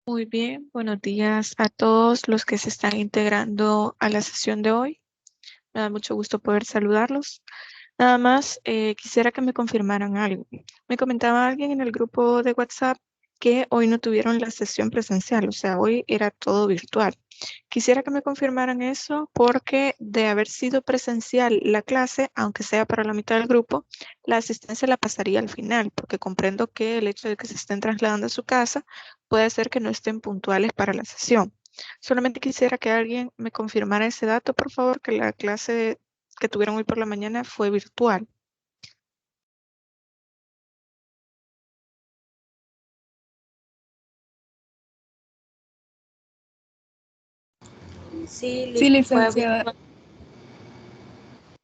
Muy bien, buenos días a todos los que se están integrando a la sesión de hoy. Me da mucho gusto poder saludarlos. Nada más quisiera que me confirmaran algo. Me comentaba alguien en el grupo de WhatsApp que hoy no tuvieron la sesión presencial, o sea, hoy era todo virtual. Quisiera que me confirmaran eso porque de haber sido presencial la clase, aunque sea para la mitad del grupo, la asistencia la pasaría al final, porque comprendo que el hecho de que se estén trasladando a su casa puede hacer que no estén puntuales para la sesión. Solamente quisiera que alguien me confirmara ese dato, por favor, que la clase que tuvieron hoy por la mañana fue virtual. Sí, licenciada.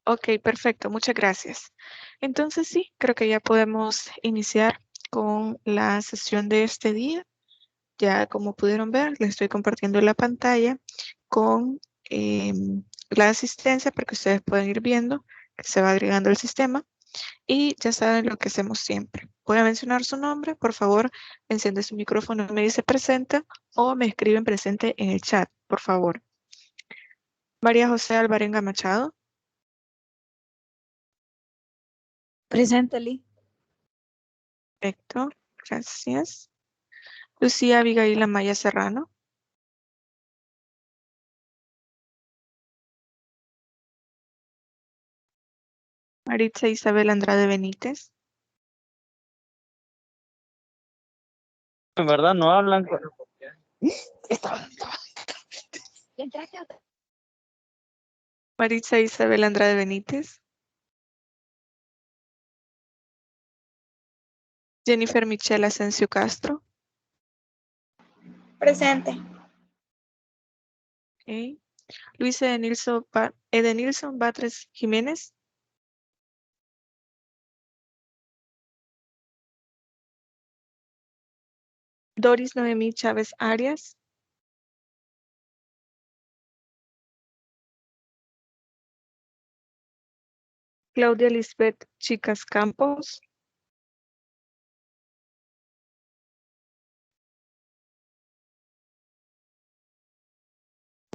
Ok, perfecto, muchas gracias. Entonces sí, creo que ya podemos iniciar con la sesión de este día. Ya como pudieron ver, les estoy compartiendo la pantalla con la asistencia para que ustedes puedan ir viendo que se va agregando el sistema y ya saben lo que hacemos siempre. Voy a mencionar su nombre, por favor, enciende su micrófono y me dice presente o me escriben presente en el chat, por favor. María José Alvarenga Machado. Presente, Lee. Perfecto, gracias. Lucía Abigail Amaya Serrano. Maritza Isabel Andrade Benítez. En verdad no hablan. Maritza Isabel Andrade Benítez. Jennifer Michelle Asensio Castro. Presente. Okay. Luis Edenilson Batres Jiménez. Doris Noemí Chávez Arias. Claudia Lisbeth Chicas Campos.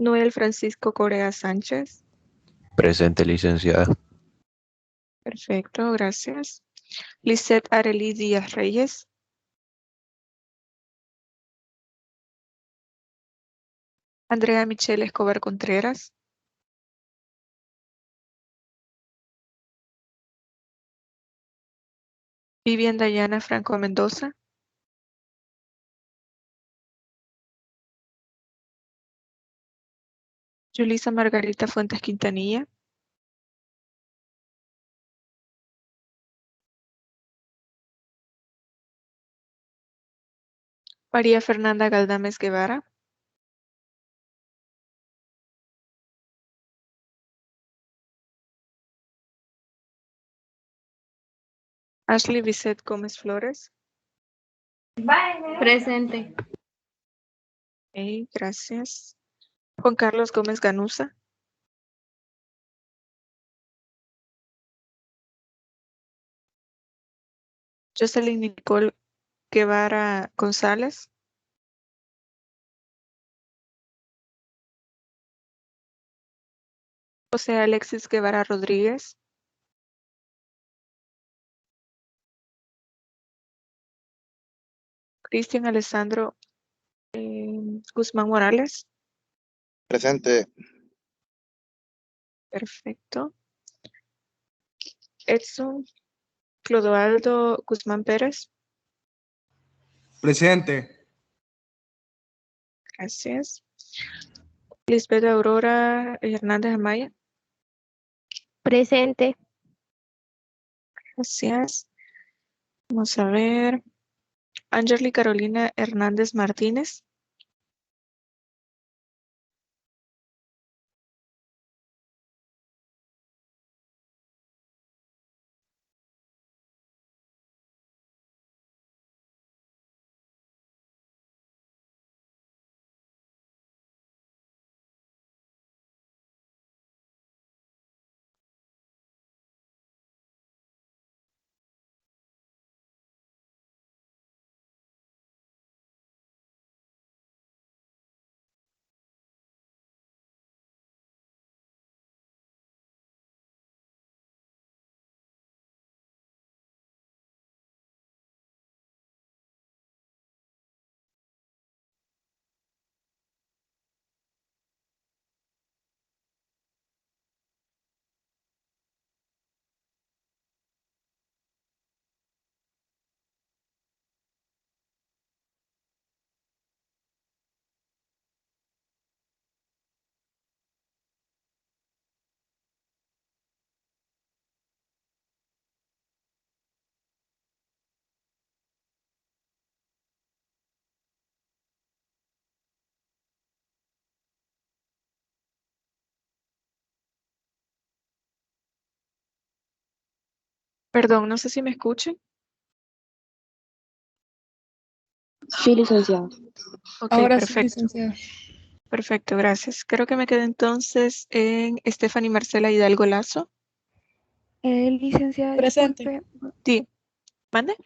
Noel Francisco Correa Sánchez. Presente, licenciada. Perfecto, gracias. Lisette Arely Díaz Reyes. Andrea Michelle Escobar Contreras. Vivian Dayana Franco Mendoza. Yulisa Margarita Fuentes Quintanilla. María Fernanda Galdames Guevara. Ashley Bisset Gómez Flores. Presente. Ok, gracias. Juan Carlos Gómez Ganuza. Jocelyn Nicole Guevara González. José Alexis Guevara Rodríguez. Cristian Alessandro Guzmán Morales. Presente. Perfecto. Edson Clodoaldo Guzmán Pérez. Presente. Gracias. Lisbeth Aurora Hernández Amaya. Presente. Gracias. Vamos a ver. Angeli Carolina Hernández Martínez. Perdón, no sé si me escuchan. Sí, licenciado. Ok, Ahora sí, perfecto. licenciada. Perfecto, gracias. Creo que me quedé entonces en Stephanie Marcela Hidalgo Lazo. Licenciada, Presente. disculpe, Sí, ¿mande?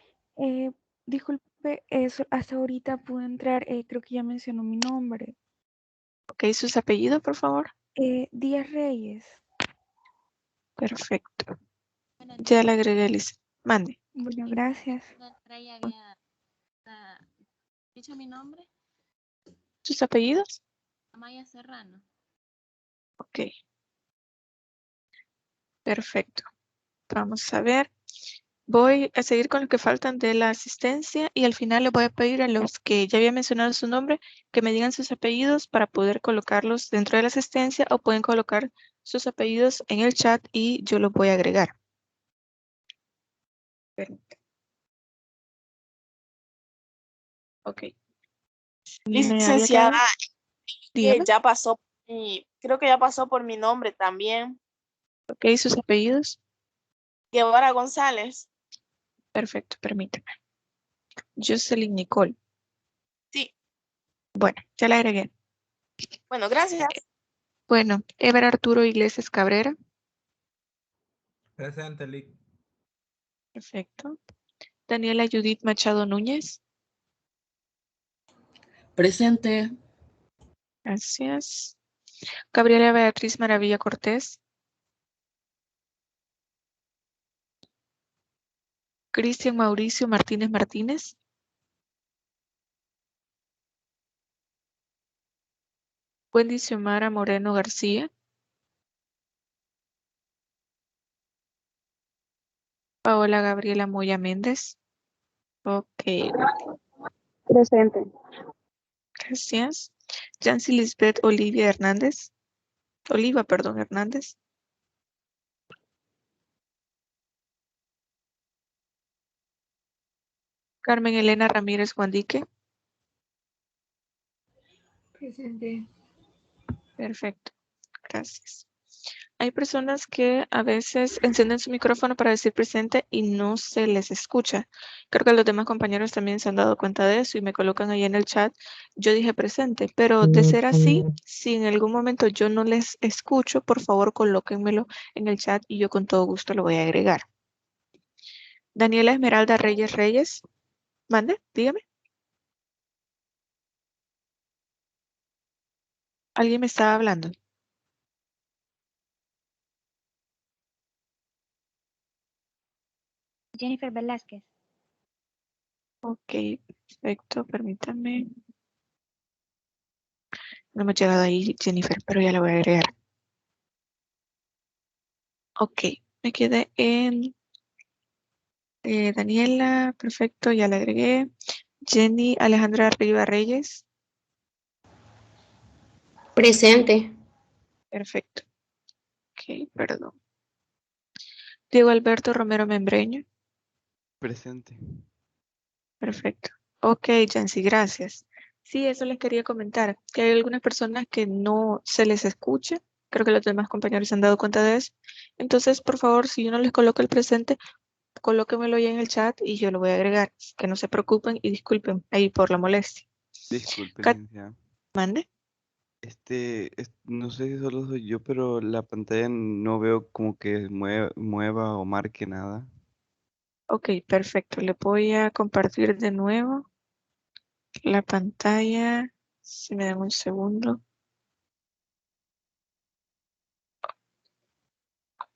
disculpe, eso, hasta ahorita pude entrar, creo que ya mencionó mi nombre. Ok, sus apellidos, por favor. Díaz Reyes. Perfecto. Ya le agregué, Liz. Mande. Bueno, gracias. ¿Dicho mi nombre? ¿Sus apellidos? Amaya Serrano. Ok. Perfecto. Vamos a ver. Voy a seguir con lo que faltan de la asistencia y al final le voy a pedir a los que ya había mencionado su nombre que me digan sus apellidos para poder colocarlos dentro de la asistencia o pueden colocar sus apellidos en el chat y yo los voy a agregar. Permítame. Ok. Me había Licenciada, quedado. Dígame. ya pasó, creo que ya pasó por mi nombre también. Ok, sus apellidos. Guevara González. Perfecto, permítame. Jocelyn Nicole. Sí. Bueno, ya la agregué. Bueno, gracias. Bueno, Ever Arturo Iglesias Cabrera. Presente, Lic. Perfecto. Daniela Judith Machado Núñez. Presente. Gracias. Gabriela Beatriz Maravilla Cortés. Cristian Mauricio Martínez Martínez. Wendy Xiomara Moreno García. Paola Gabriela Moya Méndez. Ok, Presente. gracias. Yancy Lisbeth Olivia Hernández. Oliva, perdón, Hernández. Carmen Elena Ramírez Guandique. Presente. Perfecto, gracias. Hay personas que a veces encienden su micrófono para decir presente y no se les escucha. Creo que los demás compañeros también se han dado cuenta de eso y me colocan ahí en el chat. Yo dije presente, pero de ser así, si en algún momento yo no les escucho, por favor colóquenmelo en el chat y yo con todo gusto lo voy a agregar. Daniela Esmeralda Reyes Reyes. Mande, dígame. ¿Alguien me estaba hablando? Jennifer Velázquez. Ok, perfecto, permítame. No hemos llegado ahí, Jennifer, pero ya la voy a agregar. Ok, me quedé en Daniela, perfecto, ya la agregué. Jenny Alejandra Riva Reyes, Presente. perfecto. Ok, perdón. Diego Alberto Romero Membreño, Presente. perfecto. Ok, Jancy, gracias. Sí, eso les quería comentar, que hay algunas personas que no se les escucha. Creo que los demás compañeros se han dado cuenta de eso. Entonces, por favor, si yo no les coloco el presente, colóquemelo ahí en el chat y yo lo voy a agregar. Que no se preocupen y disculpen ahí por la molestia. Disculpe, Kat, licenciada. mande. No sé si solo soy yo, pero la pantalla no veo como que mueva o marque nada. Ok, perfecto. Le voy a compartir de nuevo la pantalla. Si me dan un segundo.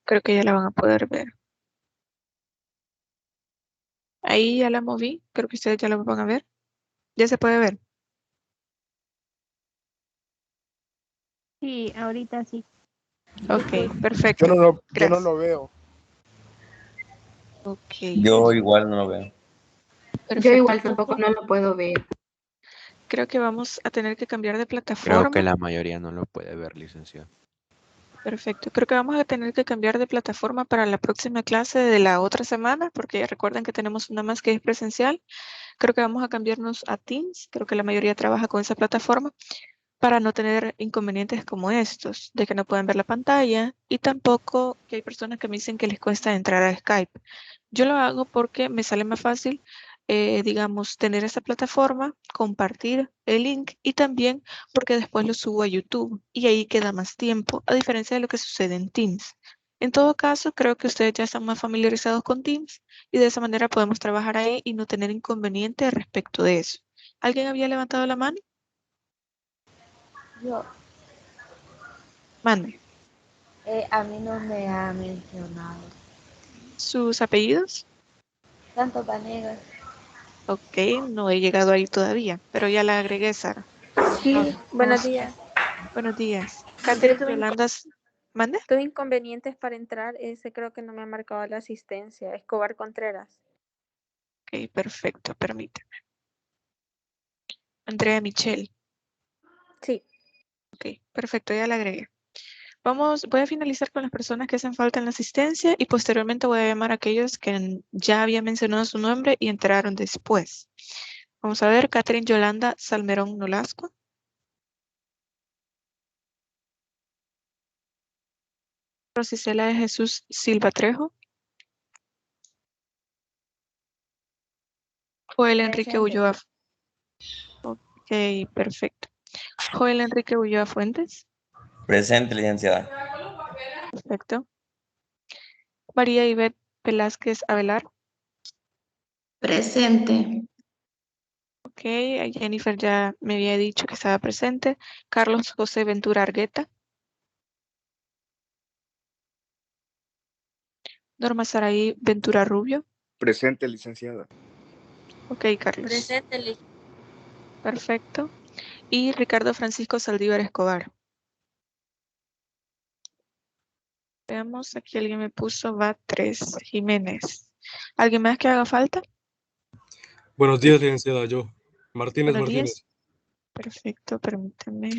Creo que ya la van a poder ver. Ahí ya la moví. Creo que ustedes ya la van a ver. Ya se puede ver. Sí, ahorita sí. Ok, perfecto. Yo no Gracias. lo veo. Ok, Yo igual no lo veo. Yo igual perfecto. tampoco no lo puedo ver. Creo que vamos a tener que cambiar de Creo plataforma. que la mayoría no lo puede ver, licenciado. Perfecto. Creo que vamos a tener que cambiar de plataforma para la próxima clase de la otra semana, porque recuerden que tenemos una más que es presencial. Creo que vamos a cambiarnos a Teams. Creo que la mayoría trabaja con esa plataforma para no tener inconvenientes como estos, de que no pueden ver la pantalla y tampoco que hay personas que me dicen que les cuesta entrar a Skype. Yo lo hago porque me sale más fácil, digamos, tener esta plataforma, compartir el link y también porque después lo subo a YouTube y ahí queda más tiempo, a diferencia de lo que sucede en Teams. En todo caso, creo que ustedes ya están más familiarizados con Teams y de esa manera podemos trabajar ahí y no tener inconvenientes respecto de eso. ¿Alguien había levantado la mano? Yo, Mande. a mí no me ha mencionado. ¿Sus apellidos? Tanto Vanegas. Ok, no he llegado ahí todavía, pero ya la agregué, Sara. Sí, buenos Vamos. días. Buenos días. Catherine, tuve Yolanda, ¿mande? tuve inconvenientes para entrar. Ese creo que no me ha marcado la asistencia. Escobar Contreras. Ok, perfecto, permíteme. Andrea Michelle. Sí. Ok, perfecto, ya la agregué. Voy a finalizar con las personas que hacen falta en la asistencia y posteriormente voy a llamar a aquellos que ya había mencionado su nombre y entraron después. Vamos a ver, Catherine Yolanda Salmerón Nolasco. Rosicela de Jesús Silva Trejo. Joel Enrique Ulloa. Ok, perfecto. Joel Enrique Ulloa Fuentes. Presente, licenciada. Perfecto. María Ivette Velázquez Avelar. Presente. Ok, a Jennifer ya me había dicho que estaba presente. Carlos José Ventura Argueta. Norma Saraí Ventura Rubio. Presente, licenciada. Ok, Carlos. Presente, Perfecto. Y Ricardo Francisco Saldívar Escobar. Veamos, aquí alguien me puso va 3 Jiménez. ¿Alguien más que haga falta? Buenos días, licenciada. Yo, Martínez Buenos Martínez. días. Perfecto, permítame.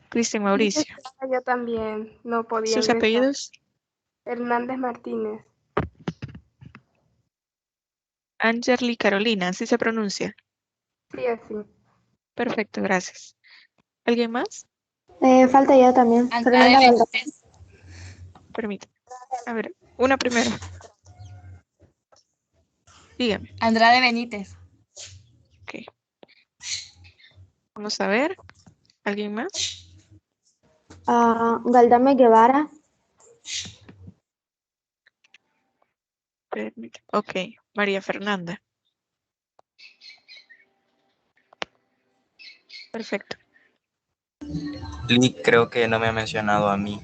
Cristian Mauricio. Yo también no podía ¿Sus ingresar. apellidos? Hernández Martínez. Angerly Carolina, ¿así se pronuncia? Sí, así. Perfecto, gracias. ¿Alguien más? Falta yo también. Fernanda Valdés. Permítame. A ver, una primero. Dígame. Andrade Benítez. Ok. Vamos a ver. ¿Alguien más? Galdame Guevara. Permítame. Ok. María Fernanda. Perfecto. Lee creo que no me ha mencionado a mí.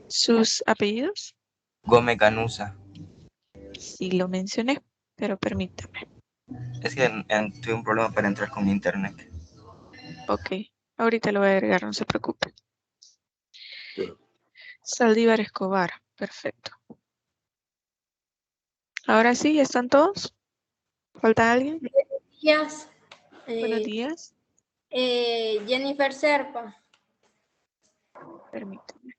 ¿Sus apellidos? Gómez Ganusa. Sí, lo mencioné, pero permítame. Es que tuve un problema para entrar con mi internet. Ok. Ahorita lo voy a agregar, no se preocupe. Saldívar Escobar. Perfecto. Ahora sí, ¿ya están todos? ¿Falta alguien? días. Buenos días. Jennifer Serpa. Permítame.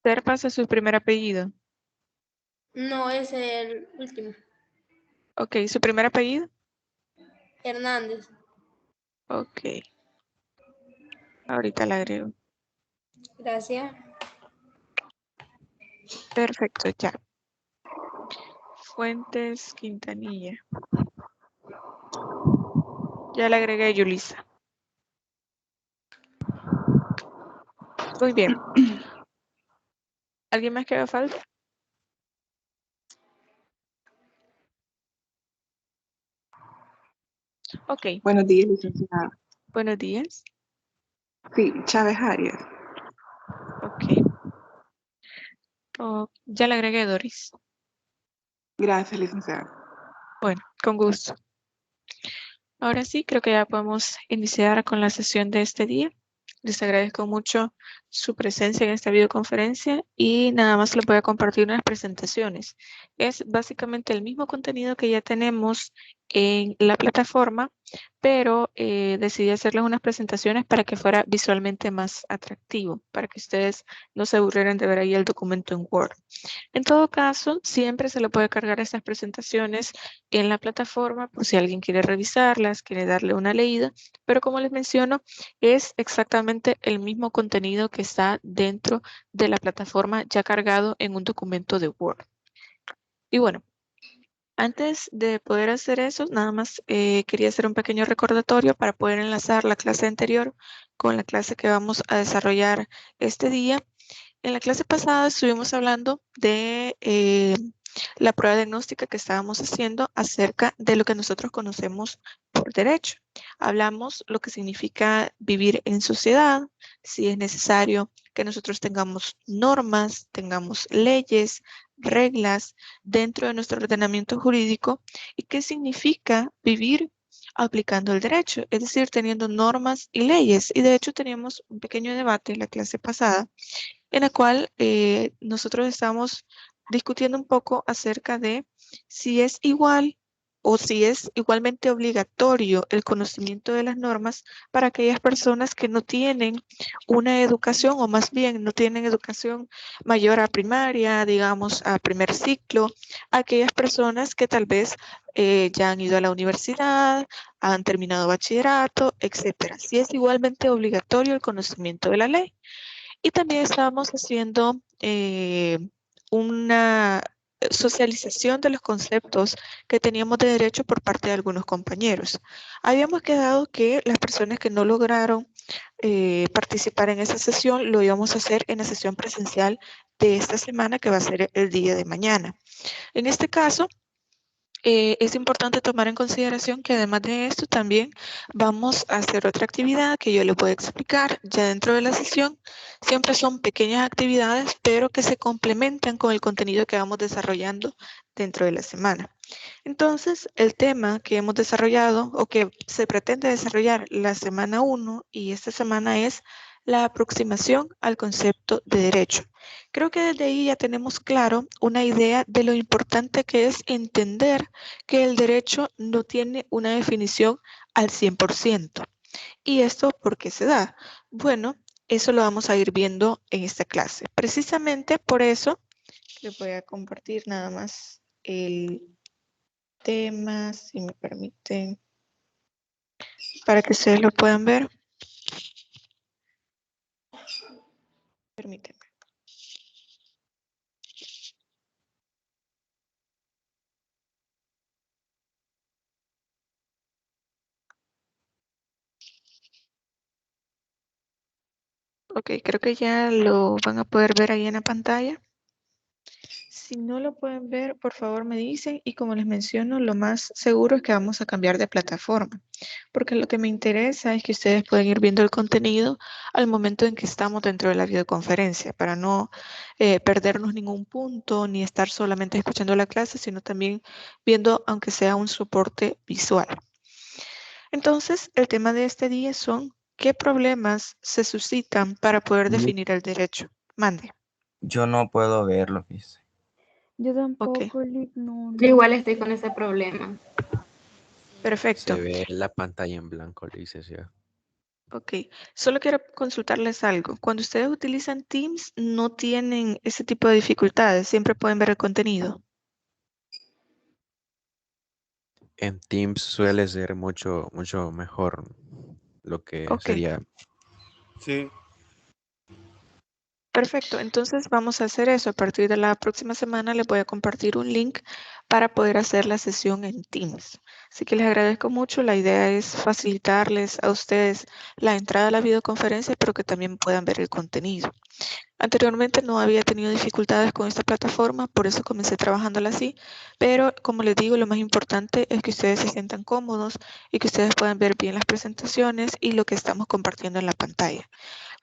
Serpas es su primer apellido. No, es el último. Ok, ¿su primer apellido? Hernández. Ok. Ahorita la agrego. Gracias. Perfecto, ya. Fuentes Quintanilla. Ya le agregué a Yulisa. Muy bien. ¿Alguien más que haga falta? Ok. Buenos días, licenciada. Buenos días. Sí, Chávez Arias. Ok. Oh, ya le agregué, Doris. Gracias, licenciada. Bueno, con gusto. Ahora sí, creo que ya podemos iniciar con la sesión de este día. Les agradezco mucho su presencia en esta videoconferencia y nada más les voy a compartir unas presentaciones. Es básicamente el mismo contenido que ya tenemos en la plataforma, pero decidí hacerles unas presentaciones para que fuera visualmente más atractivo, para que ustedes no se aburrieran de ver ahí el documento en Word. En todo caso, siempre se le puede cargar estas presentaciones en la plataforma por si alguien quiere revisarlas, quiere darle una leída, pero como les menciono, es exactamente el mismo contenido que está dentro de la plataforma ya cargado en un documento de Word. Y bueno, antes de poder hacer eso, nada más quería hacer un pequeño recordatorio para poder enlazar la clase anterior con la clase que vamos a desarrollar este día. En la clase pasada estuvimos hablando de la prueba diagnóstica que estábamos haciendo acerca de lo que nosotros conocemos por derecho. Hablamos lo que significa vivir en sociedad, si es necesario que nosotros tengamos normas, tengamos leyes, reglas dentro de nuestro ordenamiento jurídico y qué significa vivir aplicando el derecho, es decir, teniendo normas y leyes. Y de hecho teníamos un pequeño debate en la clase pasada en la cual nosotros estamos discutiendo un poco acerca de si es igual o si es igualmente obligatorio el conocimiento de las normas para aquellas personas que no tienen una educación o más bien no tienen educación mayor a primaria, digamos a primer ciclo, aquellas personas que tal vez ya han ido a la universidad, han terminado bachillerato, etcétera. Si es igualmente obligatorio el conocimiento de la ley. Y también estábamos haciendo una socialización de los conceptos que teníamos de derecho por parte de algunos compañeros. Habíamos quedado que las personas que no lograron participar en esa sesión lo íbamos a hacer en la sesión presencial de esta semana, que va a ser el día de mañana. En este caso, es importante tomar en consideración que además de esto también vamos a hacer otra actividad que yo les voy a explicar ya dentro de la sesión. Siempre son pequeñas actividades, pero que se complementan con el contenido que vamos desarrollando dentro de la semana. Entonces, el tema que hemos desarrollado o que se pretende desarrollar la semana 1 y esta semana es la aproximación al concepto de derecho. Creo que desde ahí ya tenemos claro una idea de lo importante que es entender que el derecho no tiene una definición al 100%. ¿Y esto por qué se da? Bueno, eso lo vamos a ir viendo en esta clase. Precisamente por eso les voy a compartir nada más el tema, si me permiten, para que ustedes lo puedan ver. Permítanme. Ok, creo que ya lo van a poder ver ahí en la pantalla. Si no lo pueden ver, por favor me dicen y como les menciono, lo más seguro es que vamos a cambiar de plataforma, porque lo que me interesa es que ustedes puedan ir viendo el contenido al momento en que estamos dentro de la videoconferencia, para no perdernos ningún punto ni estar solamente escuchando la clase, sino también viendo aunque sea un soporte visual. Entonces, el tema de este día son ¿qué problemas se suscitan para poder definir el derecho? Mande. Yo no puedo verlo, fíjese. Yo tampoco, Lick, no. Yo igual estoy con ese problema. Perfecto. Se ve la pantalla en blanco, licenciada. Ok, solo quiero consultarles algo. Cuando ustedes utilizan Teams, no tienen ese tipo de dificultades, siempre pueden ver el contenido. En Teams suele ser mucho mejor lo que Ok. sería. Sí. Perfecto, entonces vamos a hacer eso. A partir de la próxima semana les voy a compartir un link para poder hacer la sesión en Teams. Así que les agradezco mucho. La idea es facilitarles a ustedes la entrada a la videoconferencia, pero que también puedan ver el contenido. Anteriormente no había tenido dificultades con esta plataforma, por eso comencé trabajándola así, pero como les digo, lo más importante es que ustedes se sientan cómodos y que ustedes puedan ver bien las presentaciones y lo que estamos compartiendo en la pantalla.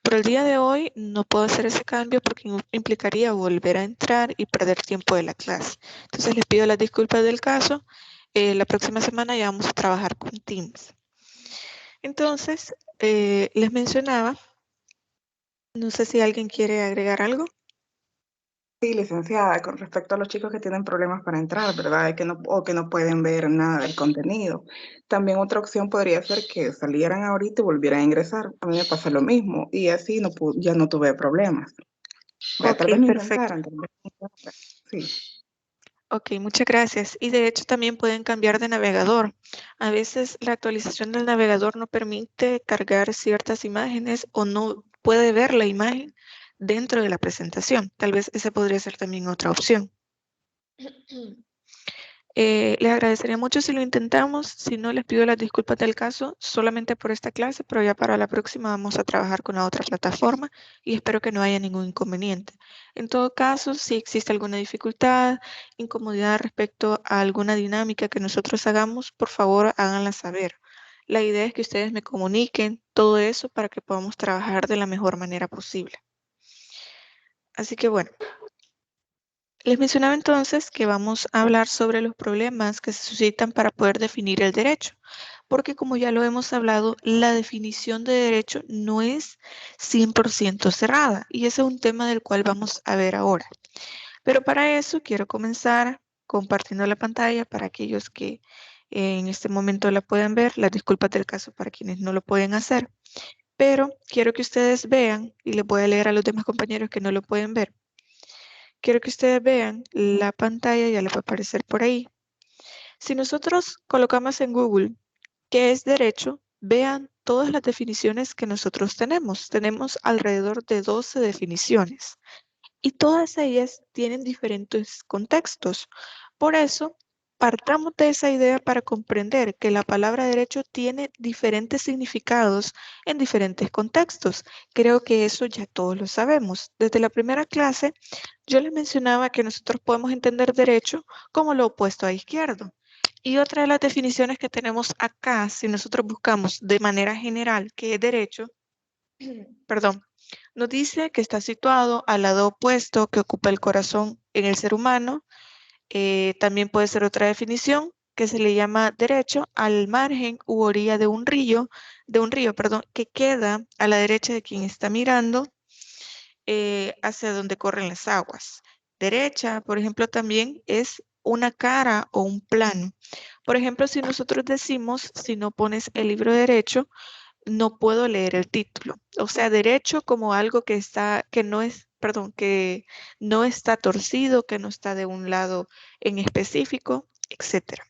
Por el día de hoy no puedo hacer ese cambio porque implicaría volver a entrar y perder tiempo de la clase. Entonces les pido las disculpas del caso. La próxima semana ya vamos a trabajar con Teams. Entonces, les mencionaba, no sé si alguien quiere agregar algo. Sí, licenciada, con respecto a los chicos que tienen problemas para entrar, ¿verdad? O que no pueden ver nada del contenido. También otra opción podría ser que salieran ahorita y volvieran a ingresar. A mí me pasa lo mismo y así ya no tuve problemas. Ok, Tal vez me perfecto. intentaran, tal vez sí. Ok, muchas gracias. Y de hecho también pueden cambiar de navegador. A veces la actualización del navegador no permite cargar ciertas imágenes o no puede ver la imagen dentro de la presentación. Tal vez esa podría ser también otra opción. Les agradecería mucho si lo intentamos. Si no, les pido las disculpas del caso solamente por esta clase, pero ya para la próxima vamos a trabajar con la otra plataforma y espero que no haya ningún inconveniente. En todo caso, si existe alguna dificultad, incomodidad respecto a alguna dinámica que nosotros hagamos, por favor háganla saber. La idea es que ustedes me comuniquen todo eso para que podamos trabajar de la mejor manera posible. Así que bueno. Les mencionaba entonces que vamos a hablar sobre los problemas que se suscitan para poder definir el derecho, porque como ya lo hemos hablado, la definición de derecho no es 100% cerrada y ese es un tema del cual vamos a ver ahora. Pero para eso quiero comenzar compartiendo la pantalla para aquellos que en este momento la pueden ver, las disculpas del caso para quienes no lo pueden hacer, pero quiero que ustedes vean y les voy a leer a los demás compañeros que no lo pueden ver. Quiero que ustedes vean la pantalla, ya les va a aparecer por ahí. Si nosotros colocamos en Google qué es derecho, vean todas las definiciones que nosotros tenemos. Tenemos alrededor de 12 definiciones y todas ellas tienen diferentes contextos. Por eso, partamos de esa idea para comprender que la palabra derecho tiene diferentes significados en diferentes contextos. Creo que eso ya todos lo sabemos. Desde la primera clase, yo les mencionaba que nosotros podemos entender derecho como lo opuesto a izquierdo. Y otra de las definiciones que tenemos acá, si nosotros buscamos de manera general qué es derecho, perdón, nos dice que está situado al lado opuesto que ocupa el corazón en el ser humano. También puede ser otra definición que se le llama derecho al margen u orilla de un río, que queda a la derecha de quien está mirando hacia donde corren las aguas. Derecha, por ejemplo, también es una cara o un plano. Por ejemplo, si nosotros decimos, si no pones el libro derecho, no puedo leer el título. O sea, derecho como algo que está, que no es, perdón, que no está torcido, que no está de un lado en específico, etc.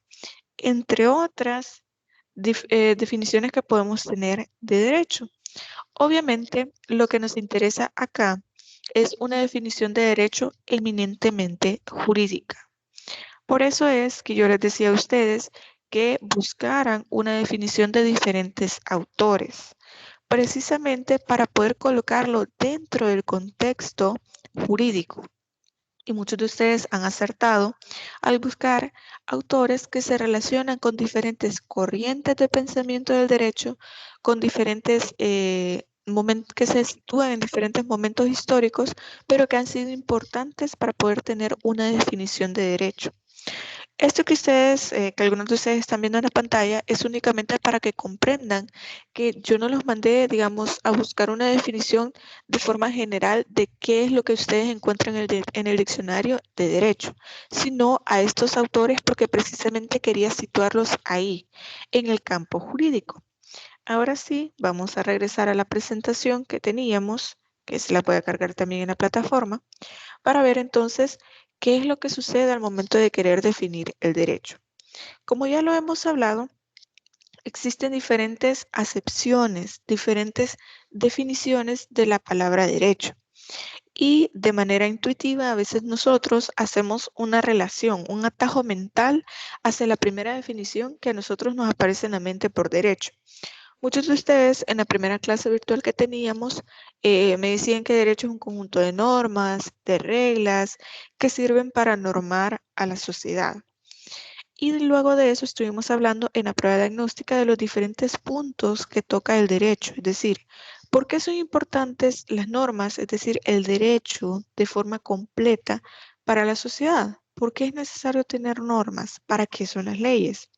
Entre otras definiciones que podemos tener de derecho. Obviamente, lo que nos interesa acá es una definición de derecho eminentemente jurídica. Por eso es que yo les decía a ustedes que buscaran una definición de diferentes autores, precisamente para poder colocarlo dentro del contexto jurídico. Y muchos de ustedes han acertado al buscar autores que se relacionan con diferentes corrientes de pensamiento del derecho, con diferentes que se sitúan en diferentes momentos históricos, pero que han sido importantes para poder tener una definición de derecho. Esto que ustedes, que algunos de ustedes están viendo en la pantalla, es únicamente para que comprendan que yo no los mandé, digamos, a buscar una definición de forma general de qué es lo que ustedes encuentran en el diccionario de derecho, sino a estos autores porque precisamente quería situarlos ahí, en el campo jurídico. Ahora sí, vamos a regresar a la presentación que teníamos, que se la voy a cargar también en la plataforma, para ver entonces qué es lo que sucede al momento de querer definir el derecho. Como ya lo hemos hablado, existen diferentes acepciones, diferentes definiciones de la palabra derecho. Y de manera intuitiva, a veces nosotros hacemos una relación, un atajo mental hacia la primera definición que a nosotros nos aparece en la mente por derecho. Muchos de ustedes en la primera clase virtual que teníamos me decían que derecho es un conjunto de normas, de reglas que sirven para normar a la sociedad. Y luego de eso estuvimos hablando en la prueba diagnóstica de los diferentes puntos que toca el derecho, es decir, ¿por qué son importantes las normas, es decir, el derecho de forma completa para la sociedad? ¿Por qué es necesario tener normas? ¿Para qué son las leyes?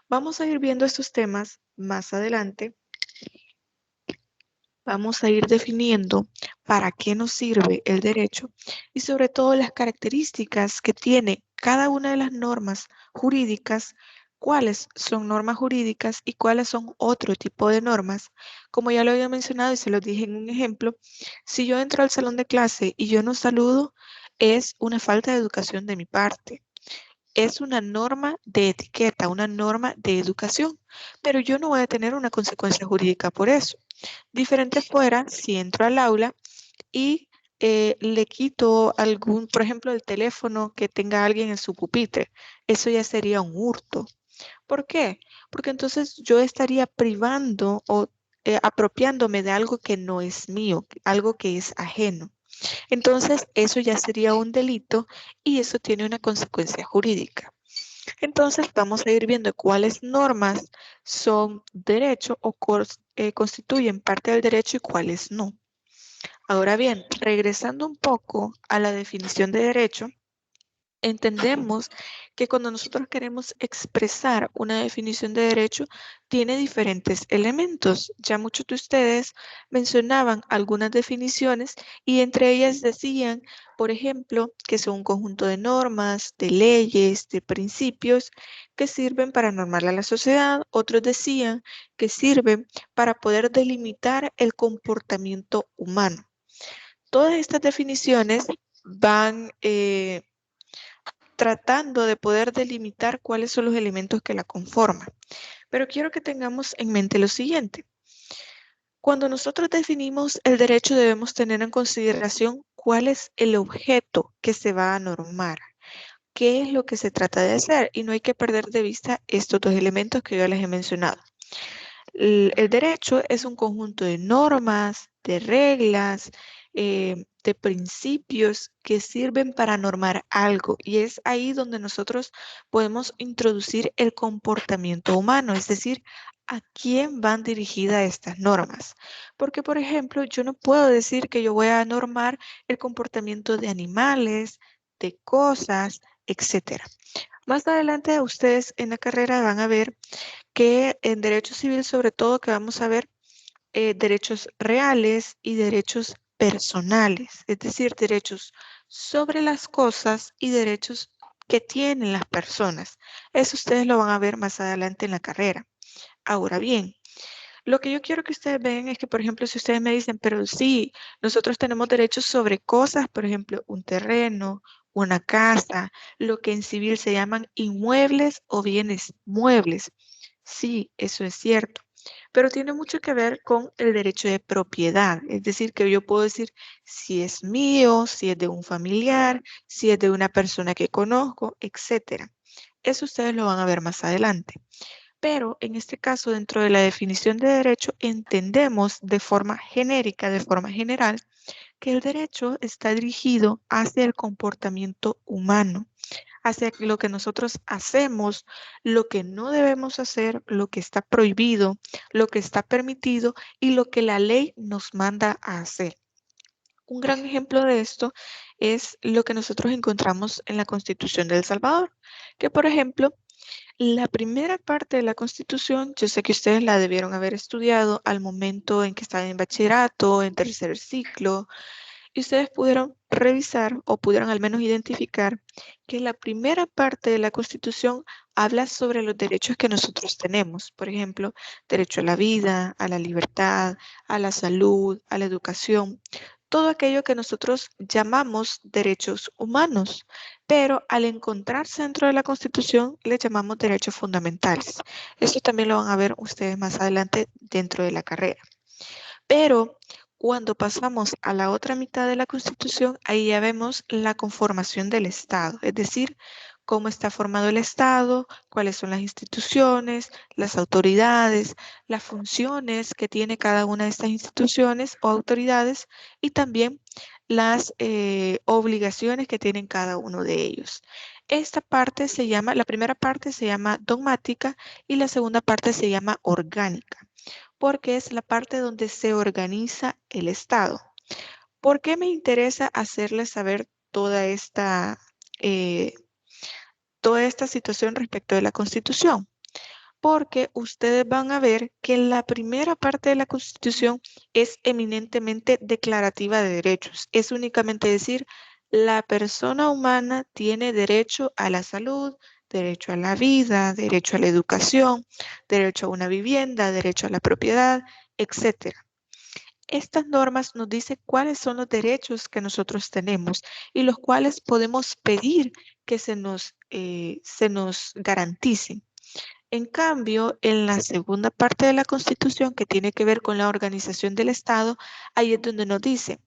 Vamos a ir viendo estos temas más adelante. Vamos a ir definiendo para qué nos sirve el derecho y sobre todo las características que tiene cada una de las normas jurídicas, cuáles son normas jurídicas y cuáles son otro tipo de normas. Como ya lo había mencionado y se lo dije en un ejemplo, si yo entro al salón de clase y yo no saludo, es una falta de educación de mi parte. Es una norma de etiqueta, una norma de educación, pero yo no voy a tener una consecuencia jurídica por eso. Diferente fuera si entro al aula y le quito algún, por ejemplo, el teléfono que tenga alguien en su pupitre. Eso ya sería un hurto. ¿Por qué? Porque entonces yo estaría privando o apropiándome de algo que no es mío, algo que es ajeno. Entonces, eso ya sería un delito y eso tiene una consecuencia jurídica. Entonces, vamos a ir viendo cuáles normas son derecho o constituyen parte del derecho y cuáles no. Ahora bien, regresando un poco a la definición de derecho, entendemos que cuando nosotros queremos expresar una definición de derecho, tiene diferentes elementos. Ya muchos de ustedes mencionaban algunas definiciones y entre ellas decían, por ejemplo, que son un conjunto de normas, de leyes, de principios que sirven para normar a la sociedad. Otros decían que sirven para poder delimitar el comportamiento humano. Todas estas definiciones van tratando de poder delimitar cuáles son los elementos que la conforman. Pero quiero que tengamos en mente lo siguiente. Cuando nosotros definimos el derecho debemos tener en consideración cuál es el objeto que se va a normar, qué es lo que se trata de hacer y no hay que perder de vista estos dos elementos que yo les he mencionado. El derecho es un conjunto de normas, de reglas, de principios que sirven para normar algo y es ahí donde nosotros podemos introducir el comportamiento humano, es decir, a quién van dirigidas estas normas. Porque, por ejemplo, yo no puedo decir que yo voy a normar el comportamiento de animales, de cosas, etc. Más adelante ustedes en la carrera van a ver que en derecho civil sobre todo que vamos a ver derechos reales y derechos personales, es decir, derechos sobre las cosas y derechos que tienen las personas. Eso ustedes lo van a ver más adelante en la carrera. Ahora bien, lo que yo quiero que ustedes vean es que, por ejemplo, si ustedes me dicen, pero sí, nosotros tenemos derechos sobre cosas, por ejemplo, un terreno, una casa, lo que en civil se llaman inmuebles o bienes muebles. Sí, eso es cierto, pero tiene mucho que ver con el derecho de propiedad, es decir, que yo puedo decir si es mío, si es de un familiar, si es de una persona que conozco, etc. Eso ustedes lo van a ver más adelante. Pero en este caso, dentro de la definición de derecho, entendemos de forma genérica, de forma general, que el derecho está dirigido hacia el comportamiento humano, hacia lo que nosotros hacemos, lo que no debemos hacer, lo que está prohibido, lo que está permitido y lo que la ley nos manda a hacer. Un gran ejemplo de esto es lo que nosotros encontramos en la Constitución de El Salvador, que por ejemplo, la primera parte de la Constitución, yo sé que ustedes la debieron haber estudiado al momento en que estaban en bachillerato, en tercer ciclo, y ustedes pudieron revisar o pudieron al menos identificar que la primera parte de la Constitución habla sobre los derechos que nosotros tenemos. Por ejemplo, derecho a la vida, a la libertad, a la salud, a la educación. Todo aquello que nosotros llamamos derechos humanos, pero al encontrarse dentro de la Constitución le llamamos derechos fundamentales. Esto también lo van a ver ustedes más adelante dentro de la carrera. Pero cuando pasamos a la otra mitad de la Constitución, ahí ya vemos la conformación del Estado, es decir, cómo está formado el Estado, cuáles son las instituciones, las autoridades, las funciones que tiene cada una de estas instituciones o autoridades y también las obligaciones que tienen cada uno de ellos. Esta parte se llama, la primera parte se llama dogmática y la segunda parte se llama orgánica, porque es la parte donde se organiza el Estado. ¿Por qué me interesa hacerles saber toda esta situación respecto de la Constitución? porque ustedes van a ver que la primera parte de la Constitución es eminentemente declarativa de derechos. Es únicamente decir, la persona humana tiene derecho a la salud, derecho a la vida, derecho a la educación, derecho a una vivienda, derecho a la propiedad, etc. Estas normas nos dicen cuáles son los derechos que nosotros tenemos y los cuales podemos pedir que se nos garanticen. En cambio, en la segunda parte de la Constitución, que tiene que ver con la organización del Estado, ahí es donde nos dice,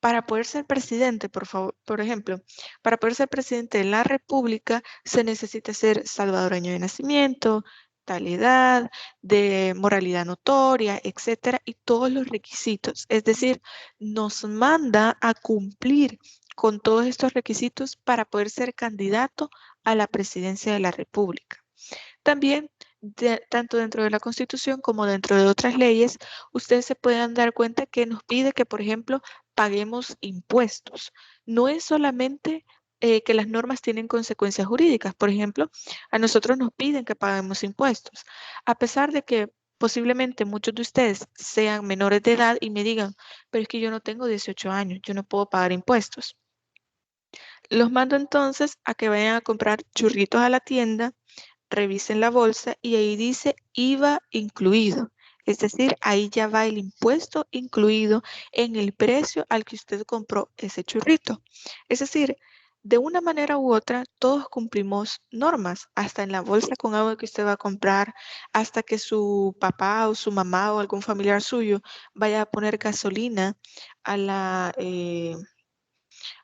para poder ser presidente, por ejemplo, para poder ser presidente de la República, se necesita ser salvadoreño de nacimiento, tal edad, de moralidad notoria, etcétera, y todos los requisitos. Es decir, nos manda a cumplir con todos estos requisitos para poder ser candidato a la presidencia de la República. También, tanto dentro de la Constitución como dentro de otras leyes, ustedes se pueden dar cuenta que nos pide que, por ejemplo, paguemos impuestos. No es solamente que las normas tienen consecuencias jurídicas. Por ejemplo, a nosotros nos piden que paguemos impuestos. A pesar de que posiblemente muchos de ustedes sean menores de edad y me digan, pero es que yo no tengo 18 años, yo no puedo pagar impuestos. Los mando entonces a que vayan a comprar churritos a la tienda, revisen la bolsa y ahí dice IVA incluido. Es decir, ahí ya va el impuesto incluido en el precio al que usted compró ese churrito. Es decir, de una manera u otra, todos cumplimos normas, hasta en la bolsa con agua que usted va a comprar, hasta que su papá o su mamá o algún familiar suyo vaya a poner gasolina a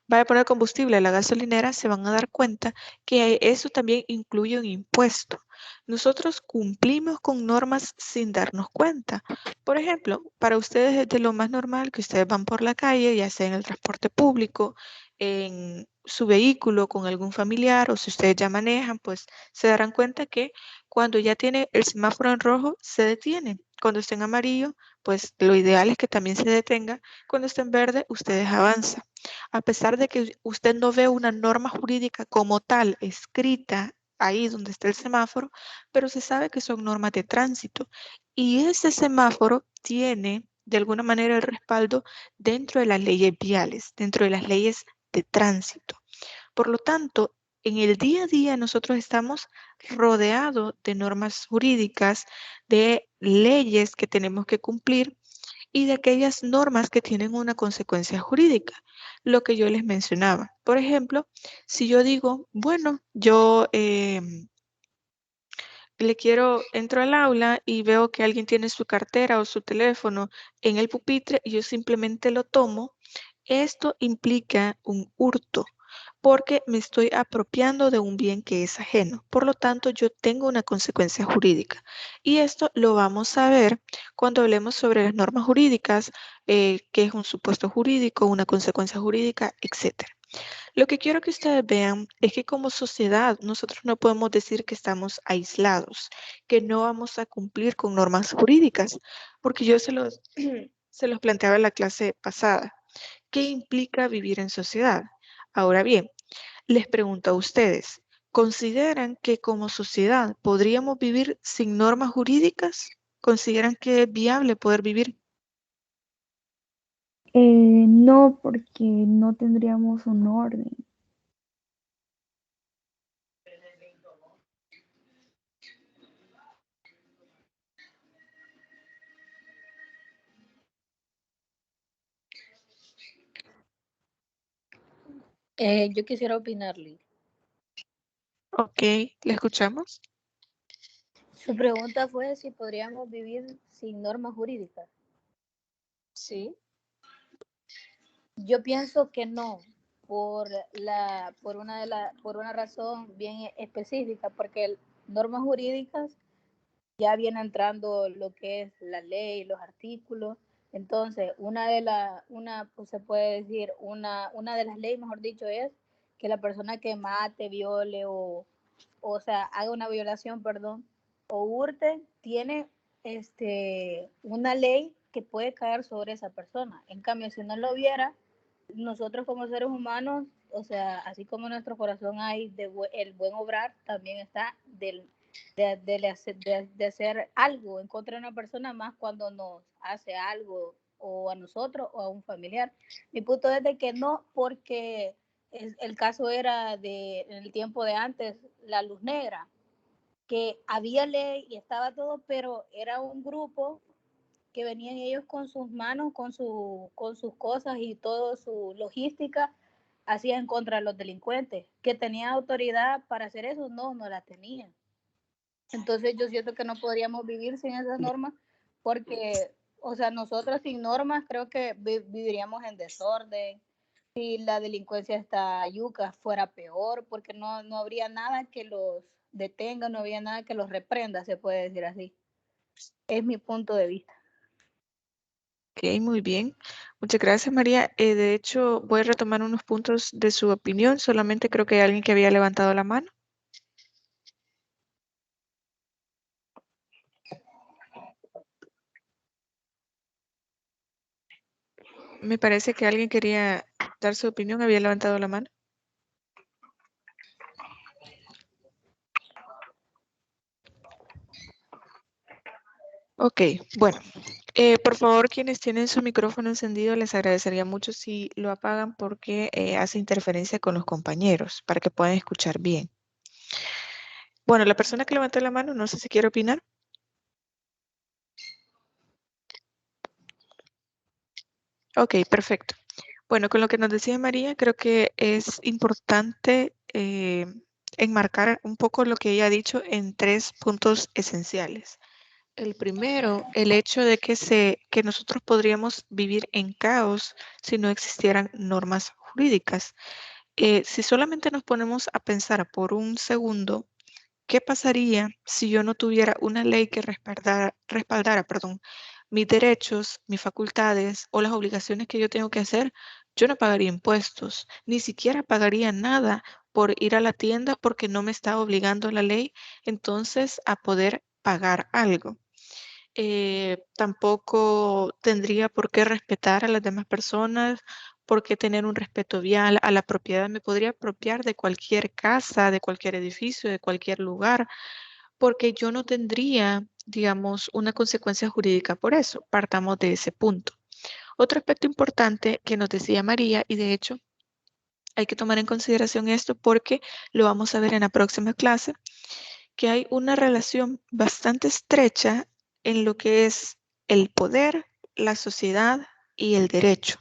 vaya a poner combustible a la gasolinera, se van a dar cuenta que eso también incluye un impuesto. Nosotros cumplimos con normas sin darnos cuenta. Por ejemplo, para ustedes es de lo más normal que ustedes van por la calle, ya sea en el transporte público, en su vehículo con algún familiar o si ustedes ya manejan, pues se darán cuenta que cuando ya tiene el semáforo en rojo, se detiene. Cuando esté en amarillo, pues lo ideal es que también se detenga. Cuando esté en verde, ustedes avanzan. A pesar de que usted no ve una norma jurídica como tal escrita ahí donde está el semáforo, pero se sabe que son normas de tránsito. Y ese semáforo tiene de alguna manera el respaldo dentro de las leyes viales, dentro de las leyes de tránsito. Por lo tanto, en el día a día nosotros estamos rodeados de normas jurídicas, de leyes que tenemos que cumplir y de aquellas normas que tienen una consecuencia jurídica, lo que yo les mencionaba. Por ejemplo, si yo digo, bueno, yo entro al aula y veo que alguien tiene su cartera o su teléfono en el pupitre y yo simplemente lo tomo, esto implica un hurto porque me estoy apropiando de un bien que es ajeno. Por lo tanto, yo tengo una consecuencia jurídica. Y esto lo vamos a ver cuando hablemos sobre las normas jurídicas, qué es un supuesto jurídico, una consecuencia jurídica, etc. Lo que quiero que ustedes vean es que como sociedad nosotros no podemos decir que estamos aislados, que no vamos a cumplir con normas jurídicas, porque yo se los planteaba en la clase pasada. ¿Qué implica vivir en sociedad? Ahora bien, les pregunto a ustedes, ¿consideran que como sociedad podríamos vivir sin normas jurídicas? ¿Consideran que es viable poder vivir? No, porque no tendríamos un orden. Yo quisiera opinarle. Ok, ¿le escuchamos? Su pregunta fue si podríamos vivir sin normas jurídicas. Sí. Yo pienso que no, por una razón bien específica, porque normas jurídicas ya viene entrando lo que es la ley, los artículos. Entonces, pues se puede decir, una de las leyes, mejor dicho, es que la persona que mate, viole o sea, haga una violación, perdón, o hurte, tiene una ley que puede caer sobre esa persona. En cambio, si no lo hubiera, nosotros como seres humanos, o sea, así como en nuestro corazón hay el buen obrar, también está de hacer algo en contra de una persona, más cuando nos hace algo o a nosotros o a un familiar. Mi punto es de que no, porque el caso era en el tiempo de antes, la luz negra, que había ley y estaba todo, pero era un grupo que venían ellos con sus manos, con sus cosas y toda su logística, hacían contra de los delincuentes. Que tenían autoridad para hacer eso, no la tenían. Entonces yo siento que no podríamos vivir sin esas normas, porque, o sea, nosotros sin normas creo que viviríamos en desorden. Si la delincuencia está yuca, fuera peor, porque no habría nada que los detenga, no habría nada que los reprenda, se puede decir así. Es mi punto de vista. Ok, muy bien. Muchas gracias, María. De hecho, voy a retomar unos puntos de su opinión. Solamente creo que hay alguien que había levantado la mano. Me parece que alguien quería dar su opinión, había levantado la mano. Ok, bueno. Por favor, quienes tienen su micrófono encendido, les agradecería mucho si lo apagan porque hace interferencia con los compañeros para que puedan escuchar bien. Bueno, la persona que levantó la mano, no sé si quiere opinar. Ok, perfecto. Bueno, con lo que nos decía María, creo que es importante enmarcar un poco lo que ella ha dicho en 3 puntos esenciales. El primero, el hecho de que nosotros podríamos vivir en caos si no existieran normas jurídicas. Si solamente nos ponemos a pensar por un segundo, ¿qué pasaría si yo no tuviera una ley que respaldara, mis derechos, mis facultades o las obligaciones que yo tengo que hacer? Yo no pagaría impuestos, ni siquiera pagaría nada por ir a la tienda porque no me está obligando la ley entonces a poder pagar algo. Tampoco tendría por qué respetar a las demás personas, por qué tener un respeto vial a la propiedad. Me podría apropiar de cualquier casa, de cualquier edificio, de cualquier lugar, porque yo no tendría, digamos, una consecuencia jurídica por eso. Partamos de ese punto. Otro aspecto importante que nos decía María, y de hecho hay que tomar en consideración esto porque lo vamos a ver en la próxima clase, que hay una relación bastante estrecha en lo que es el poder, la sociedad y el derecho.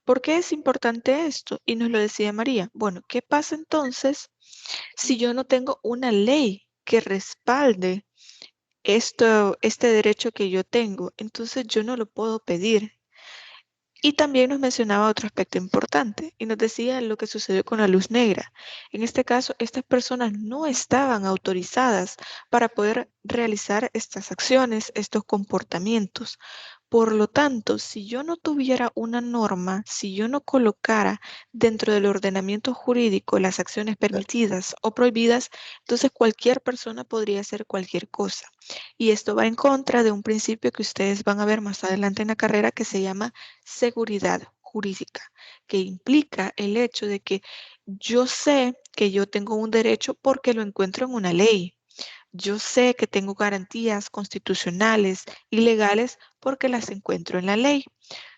¿Por qué es importante esto? Y nos lo decía María. Bueno, ¿qué pasa entonces si yo no tengo una ley que respalde este derecho que yo tengo? Entonces yo no lo puedo pedir. Y también nos mencionaba otro aspecto importante y nos decía lo que sucedió con la luz negra. En este caso, estas personas no estaban autorizadas para poder realizar estas acciones, estos comportamientos. Por lo tanto, si yo no tuviera una norma, si yo no colocara dentro del ordenamiento jurídico las acciones permitidas o prohibidas, entonces cualquier persona podría hacer cualquier cosa. Y esto va en contra de un principio que ustedes van a ver más adelante en la carrera que se llama seguridad jurídica, que implica el hecho de que yo sé que yo tengo un derecho porque lo encuentro en una ley. Yo sé que tengo garantías constitucionales y legales porque las encuentro en la ley.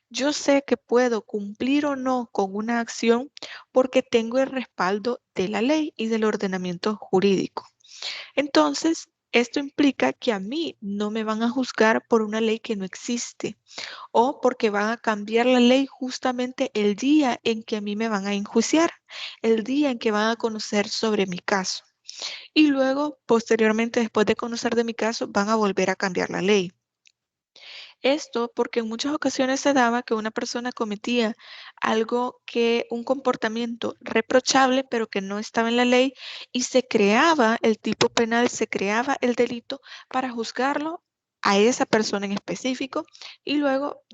Yo sé que puedo cumplir o no con una acción porque tengo el respaldo de la ley y del ordenamiento jurídico. Entonces, esto implica que a mí no me van a juzgar por una ley que no existe o porque van a cambiar la ley justamente el día en que a mí me van a enjuiciar, el día en que van a conocer sobre mi caso. Y luego, posteriormente, después de conocer de mi caso, van a volver a cambiar la ley. Esto porque en muchas ocasiones se daba que una persona cometía un comportamiento reprochable, pero que no estaba en la ley, y se creaba el tipo penal, se creaba el delito para juzgarlo a esa persona en específico, y luego,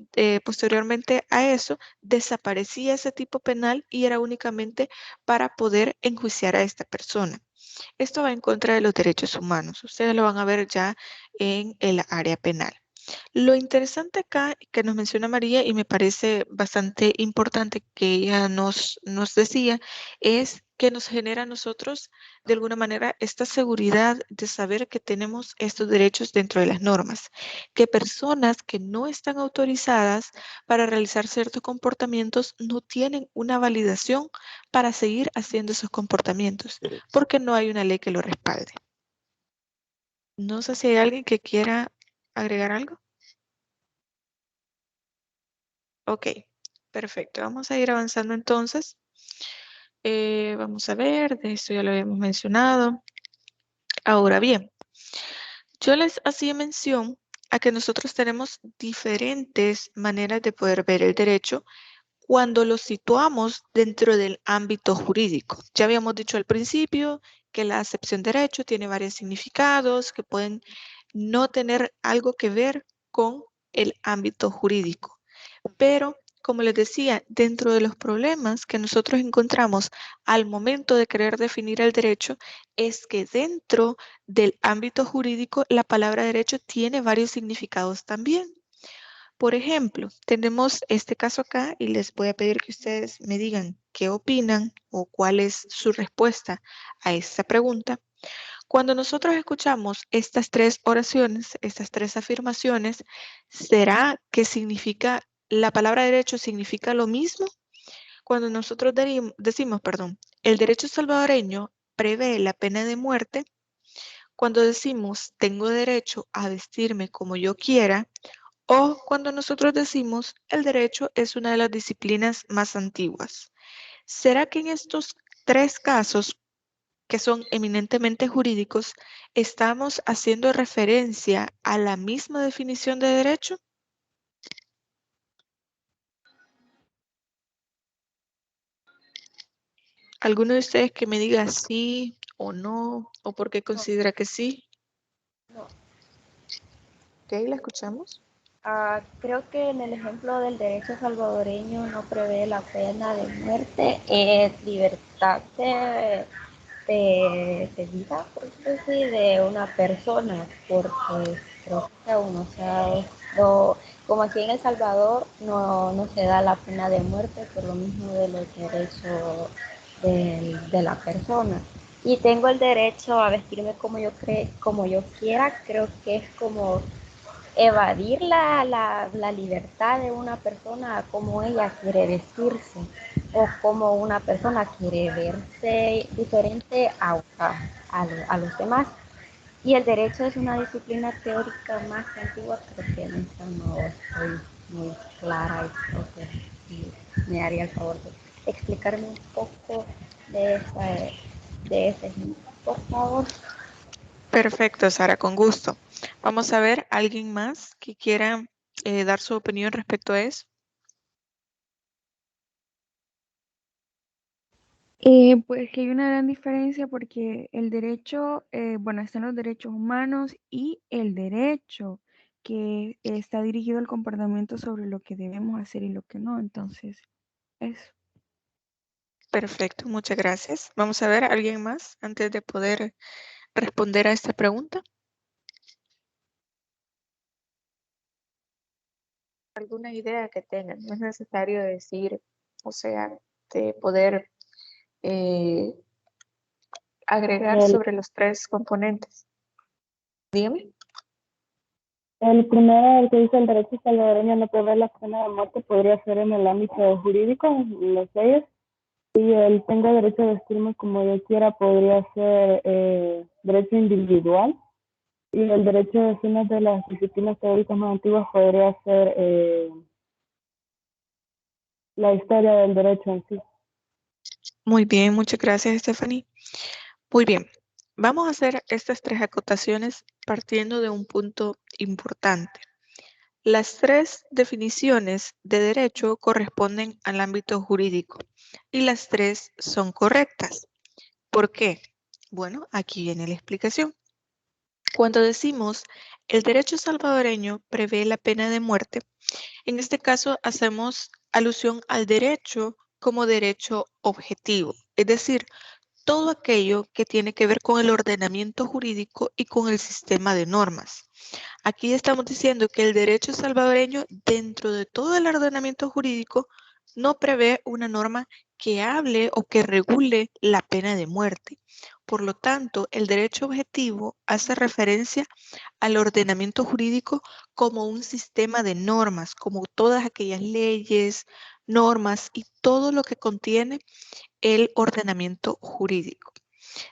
posteriormente a eso, desaparecía ese tipo penal y era únicamente para poder enjuiciar a esta persona. Esto va en contra de los derechos humanos. Ustedes lo van a ver ya en el área penal. Lo interesante acá que nos menciona María y me parece bastante importante que ella nos decía es que nos genera a nosotros de alguna manera esta seguridad de saber que tenemos estos derechos dentro de las normas, que personas que no están autorizadas para realizar ciertos comportamientos no tienen una validación para seguir haciendo esos comportamientos, porque no hay una ley que lo respalde. No sé si hay alguien que quiera agregar algo. Ok, perfecto. Vamos a ir avanzando entonces. Vamos a ver, de esto ya lo habíamos mencionado. Ahora bien, yo les hacía mención a que nosotros tenemos diferentes maneras de poder ver el derecho cuando lo situamos dentro del ámbito jurídico. Ya habíamos dicho al principio que la acepción de derecho tiene varios significados que pueden no tener algo que ver con el ámbito jurídico. Pero, como les decía, dentro de los problemas que nosotros encontramos al momento de querer definir el derecho, es que dentro del ámbito jurídico la palabra derecho tiene varios significados también. Por ejemplo, tenemos este caso acá y les voy a pedir que ustedes me digan qué opinan o cuál es su respuesta a esta pregunta. Cuando nosotros escuchamos estas tres oraciones, estas tres afirmaciones, ¿será que significa, la palabra derecho significa lo mismo? Cuando nosotros decimos, el derecho salvadoreño prevé la pena de muerte, cuando decimos tengo derecho a vestirme como yo quiera, o cuando nosotros decimos el derecho es una de las disciplinas más antiguas. ¿Será que en estos tres casos, que son eminentemente jurídicos, estamos haciendo referencia a la misma definición de derecho? ¿Alguno de ustedes que me diga sí o no, o por qué considera que sí? No. Ok, la escuchamos. Creo que en el ejemplo del derecho salvadoreño no prevé la pena de muerte, es libertad de vida, por decir, de una persona, porque creo que aún, o sea, como aquí en El Salvador no se da la pena de muerte por lo mismo de los derechos de la persona. Y tengo el derecho a vestirme como yo quiera, creo que es como evadir la libertad de una persona a cómo ella quiere vestirse o cómo una persona quiere verse diferente a los demás. Y el derecho es una disciplina teórica más antigua, creo que en esta no estoy muy clara y creo que sí me haría el favor de explicarme un poco de ese ejemplo, por favor. Perfecto, Sara, con gusto. Vamos a ver, ¿alguien más que quiera dar su opinión respecto a eso? Pues que hay una gran diferencia porque el derecho, bueno, están los derechos humanos y el derecho que está dirigido al comportamiento sobre lo que debemos hacer y lo que no. Entonces, eso. Perfecto, muchas gracias. Vamos a ver, ¿alguien más antes de poder responder a esta pregunta? ¿Alguna idea que tengan? No es necesario decir, o sea, de poder agregar sobre los tres componentes. Dígame. El primero, el que dice el derecho salvadoreño no prevé la pena de muerte, podría ser en el ámbito jurídico, en las leyes. Y el tengo derecho a vestirme como yo quiera podría ser derecho individual. Y el derecho de una de las disciplinas teóricas más antiguas podría ser la historia del derecho en sí. Muy bien, muchas gracias, Stephanie. Muy bien, vamos a hacer estas tres acotaciones partiendo de un punto importante. Las tres definiciones de derecho corresponden al ámbito jurídico y las tres son correctas. ¿Por qué? Bueno, aquí viene la explicación. Cuando decimos el derecho salvadoreño prevé la pena de muerte, en este caso hacemos alusión al derecho como derecho objetivo, es decir, todo aquello que tiene que ver con el ordenamiento jurídico y con el sistema de normas. Aquí estamos diciendo que el derecho salvadoreño, dentro de todo el ordenamiento jurídico, no prevé una norma que hable o que regule la pena de muerte. Por lo tanto, el derecho objetivo hace referencia al ordenamiento jurídico como un sistema de normas, como todas aquellas leyes, normas y todo lo que contiene el ordenamiento jurídico.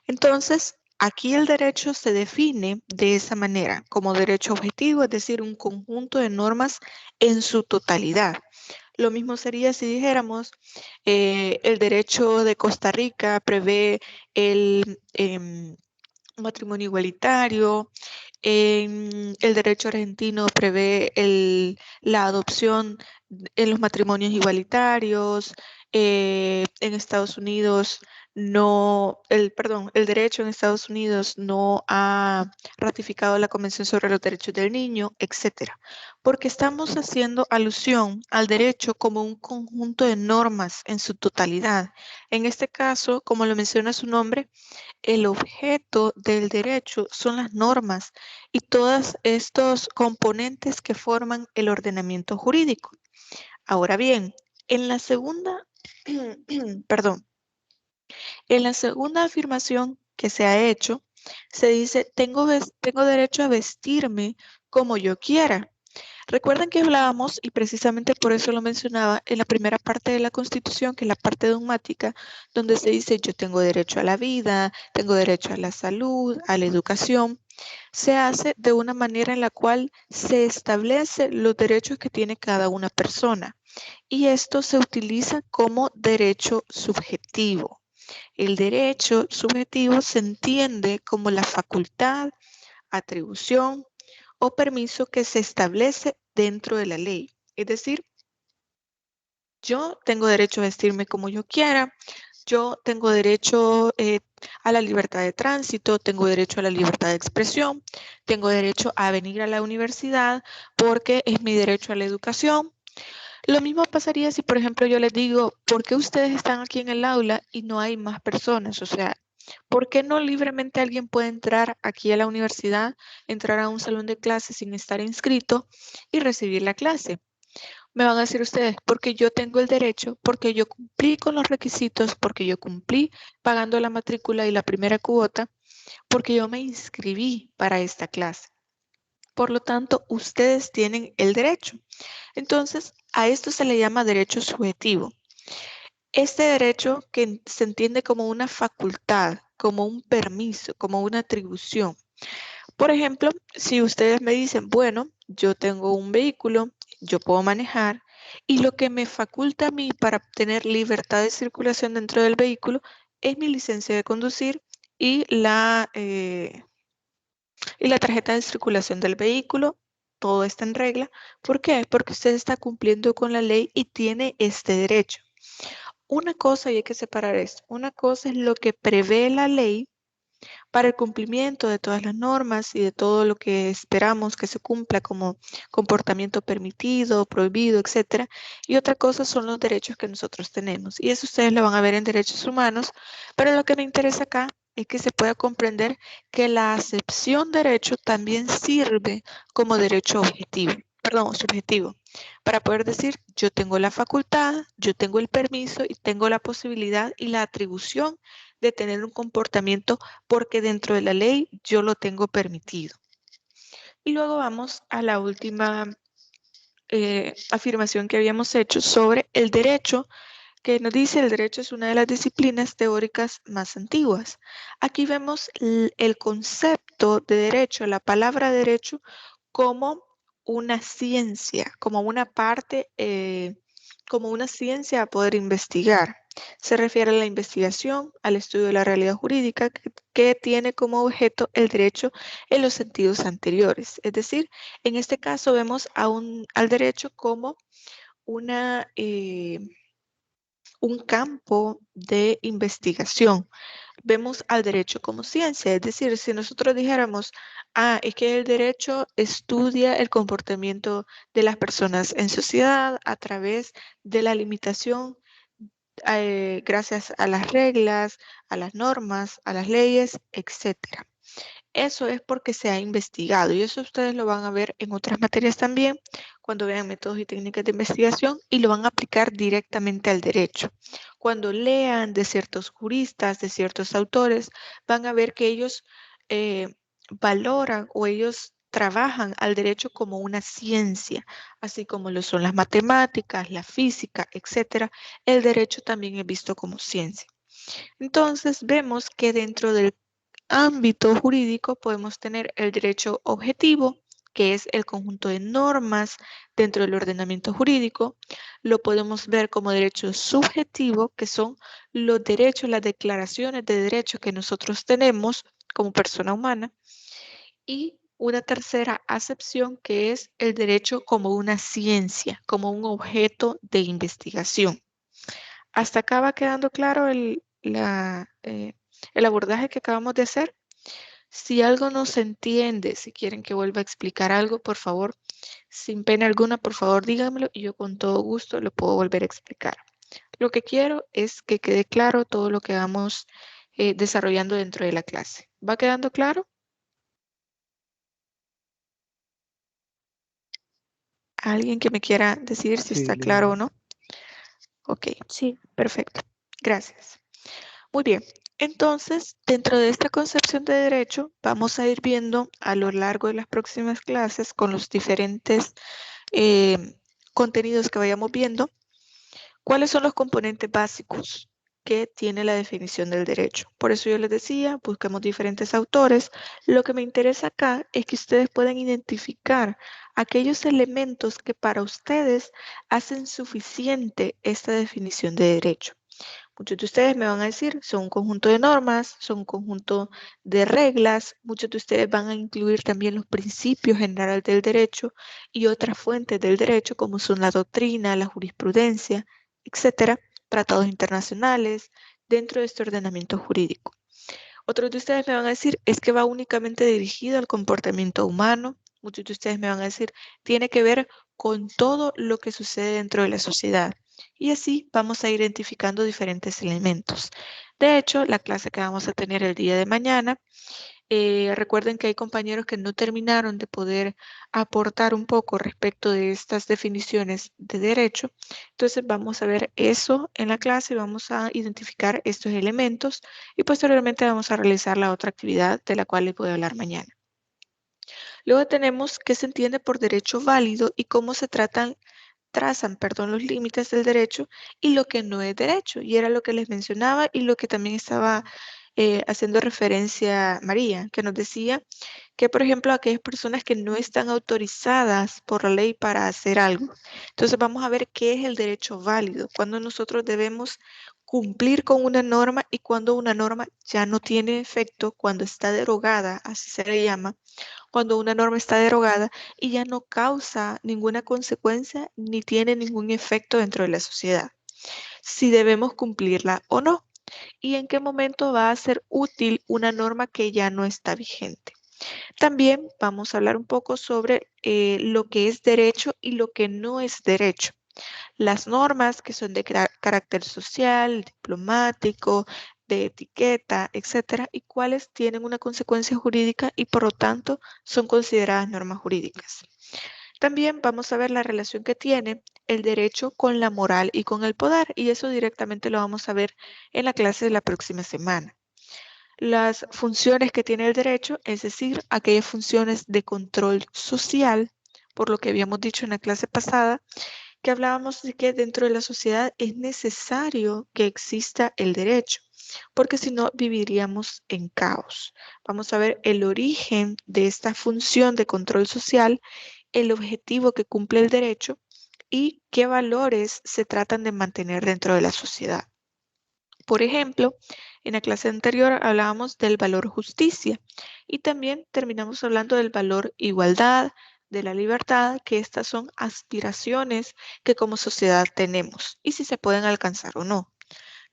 Entonces, aquí el derecho se define de esa manera, como derecho objetivo, es decir, un conjunto de normas en su totalidad. Lo mismo sería si dijéramos, el derecho de Costa Rica prevé el matrimonio igualitario, el derecho argentino prevé la adopción en los matrimonios igualitarios, en Estados Unidos el derecho en Estados Unidos no ha ratificado la Convención sobre los Derechos del Niño, etcétera. Porque estamos haciendo alusión al derecho como un conjunto de normas en su totalidad. En este caso, como lo menciona su nombre, el objeto del derecho son las normas y todos estos componentes que forman el ordenamiento jurídico. Ahora bien, en la segunda, en la segunda afirmación que se ha hecho, se dice, tengo derecho a vestirme como yo quiera. Recuerden que hablábamos, y precisamente por eso lo mencionaba, en la primera parte de la Constitución, que es la parte dogmática, donde se dice yo tengo derecho a la vida, tengo derecho a la salud, a la educación. Se hace de una manera en la cual se establece los derechos que tiene cada una persona. Y esto se utiliza como derecho subjetivo. El derecho subjetivo se entiende como la facultad, atribución o permiso que se establece dentro de la ley. Es decir, yo tengo derecho a vestirme como yo quiera, yo tengo derecho a la libertad de tránsito, tengo derecho a la libertad de expresión, tengo derecho a venir a la universidad porque es mi derecho a la educación. Lo mismo pasaría si, por ejemplo, yo les digo, ¿por qué ustedes están aquí en el aula y no hay más personas? O sea, ¿por qué no libremente alguien puede entrar aquí a la universidad, entrar a un salón de clases sin estar inscrito y recibir la clase? Me van a decir ustedes, porque yo tengo el derecho, porque yo cumplí con los requisitos, porque yo cumplí pagando la matrícula y la primera cuota, porque yo me inscribí para esta clase. Por lo tanto, ustedes tienen el derecho. Entonces, a esto se le llama derecho subjetivo. Este derecho que se entiende como una facultad, como un permiso, como una atribución. Por ejemplo, si ustedes me dicen, bueno, yo tengo un vehículo, yo puedo manejar, y lo que me faculta a mí para tener libertad de circulación dentro del vehículo es mi licencia de conducir y la tarjeta de circulación del vehículo. Todo está en regla. ¿Por qué? Porque usted está cumpliendo con la ley y tiene este derecho. Una cosa, y hay que separar esto, una cosa es lo que prevé la ley para el cumplimiento de todas las normas y de todo lo que esperamos que se cumpla como comportamiento permitido, prohibido, etc. Y otra cosa son los derechos que nosotros tenemos. Y eso ustedes lo van a ver en derechos humanos, pero lo que me interesa acá es que se pueda comprender que la acepción derecho también sirve como derecho subjetivo, para poder decir yo tengo la facultad, yo tengo el permiso y tengo la posibilidad y la atribución de tener un comportamiento porque dentro de la ley yo lo tengo permitido. Y luego vamos a la última afirmación que habíamos hecho sobre el derecho, que nos dice el derecho es una de las disciplinas teóricas más antiguas. Aquí vemos el concepto de derecho, la palabra derecho, como una ciencia, como una parte, como una ciencia a poder investigar. Se refiere a la investigación, al estudio de la realidad jurídica que tiene como objeto el derecho en los sentidos anteriores. Es decir, en este caso vemos al derecho como un campo de investigación. Vemos al derecho como ciencia, es decir, si nosotros dijéramos, es que el derecho estudia el comportamiento de las personas en sociedad a través de la limitación gracias a las reglas, a las normas, a las leyes, etcétera. Eso es porque se ha investigado y eso ustedes lo van a ver en otras materias también cuando vean métodos y técnicas de investigación y lo van a aplicar directamente al derecho. Cuando lean de ciertos juristas, de ciertos autores, van a ver que ellos valoran o ellos trabajan al derecho como una ciencia, así como lo son las matemáticas, la física, etcétera. El derecho también es visto como ciencia. Entonces vemos que dentro del ámbito jurídico podemos tener el derecho objetivo, que es el conjunto de normas dentro del ordenamiento jurídico. Lo podemos ver como derecho subjetivo, que son los derechos, las declaraciones de derechos que nosotros tenemos como persona humana. Y una tercera acepción que es el derecho como una ciencia, como un objeto de investigación. ¿Hasta acá va quedando claro el abordaje que acabamos de hacer? Si algo no se entiende, si quieren que vuelva a explicar algo, por favor, sin pena alguna, por favor díganmelo y yo con todo gusto lo puedo volver a explicar. Lo que quiero es que quede claro todo lo que vamos desarrollando dentro de la clase. ¿Va quedando claro? ¿Alguien que me quiera decir si está claro o no? Ok, sí, perfecto. Gracias. Muy bien, entonces, dentro de esta concepción de derecho, vamos a ir viendo a lo largo de las próximas clases con los diferentes contenidos que vayamos viendo, cuáles son los componentes básicos que tiene la definición del derecho. Por eso yo les decía, busquemos diferentes autores. Lo que me interesa acá es que ustedes puedan identificar aquellos elementos que para ustedes hacen suficiente esta definición de derecho. Muchos de ustedes me van a decir, son un conjunto de normas, son un conjunto de reglas. Muchos de ustedes van a incluir también los principios generales del derecho y otras fuentes del derecho, como son la doctrina, la jurisprudencia, etcétera, tratados internacionales, dentro de este ordenamiento jurídico. Otros de ustedes me van a decir, es que va únicamente dirigido al comportamiento humano. Muchos de ustedes me van a decir, tiene que ver con todo lo que sucede dentro de la sociedad. Y así vamos a ir identificando diferentes elementos. De hecho, la clase que vamos a tener el día de mañana, recuerden que hay compañeros que no terminaron de poder aportar un poco respecto de estas definiciones de derecho. Entonces vamos a ver eso en la clase y vamos a identificar estos elementos y posteriormente vamos a realizar la otra actividad de la cual les voy a hablar mañana. Luego tenemos qué se entiende por derecho válido y cómo se trazan los límites del derecho y lo que no es derecho. Y era lo que les mencionaba y lo que también estaba haciendo referencia María, que nos decía que, por ejemplo, aquellas personas que no están autorizadas por la ley para hacer algo. Entonces vamos a ver qué es el derecho válido, cuando nosotros debemos cumplir con una norma y cuando una norma ya no tiene efecto, cuando está derogada, así se le llama, cuando una norma está derogada y ya no causa ninguna consecuencia ni tiene ningún efecto dentro de la sociedad. Si debemos cumplirla o no y en qué momento va a ser útil una norma que ya no está vigente. También vamos a hablar un poco sobre lo que es derecho y lo que no es derecho. Las normas que son de carácter social, diplomático, de etiqueta, etcétera, y cuáles tienen una consecuencia jurídica y por lo tanto son consideradas normas jurídicas. También vamos a ver la relación que tiene el derecho con la moral y con el poder, y eso directamente lo vamos a ver en la clase de la próxima semana. Las funciones que tiene el derecho, es decir, aquellas funciones de control social, por lo que habíamos dicho en la clase pasada, que hablábamos de que dentro de la sociedad es necesario que exista el derecho, porque si no viviríamos en caos. Vamos a ver el origen de esta función de control social, el objetivo que cumple el derecho y qué valores se tratan de mantener dentro de la sociedad. Por ejemplo, en la clase anterior hablábamos del valor justicia y también terminamos hablando del valor igualdad, de la libertad, que estas son aspiraciones que como sociedad tenemos y si se pueden alcanzar o no.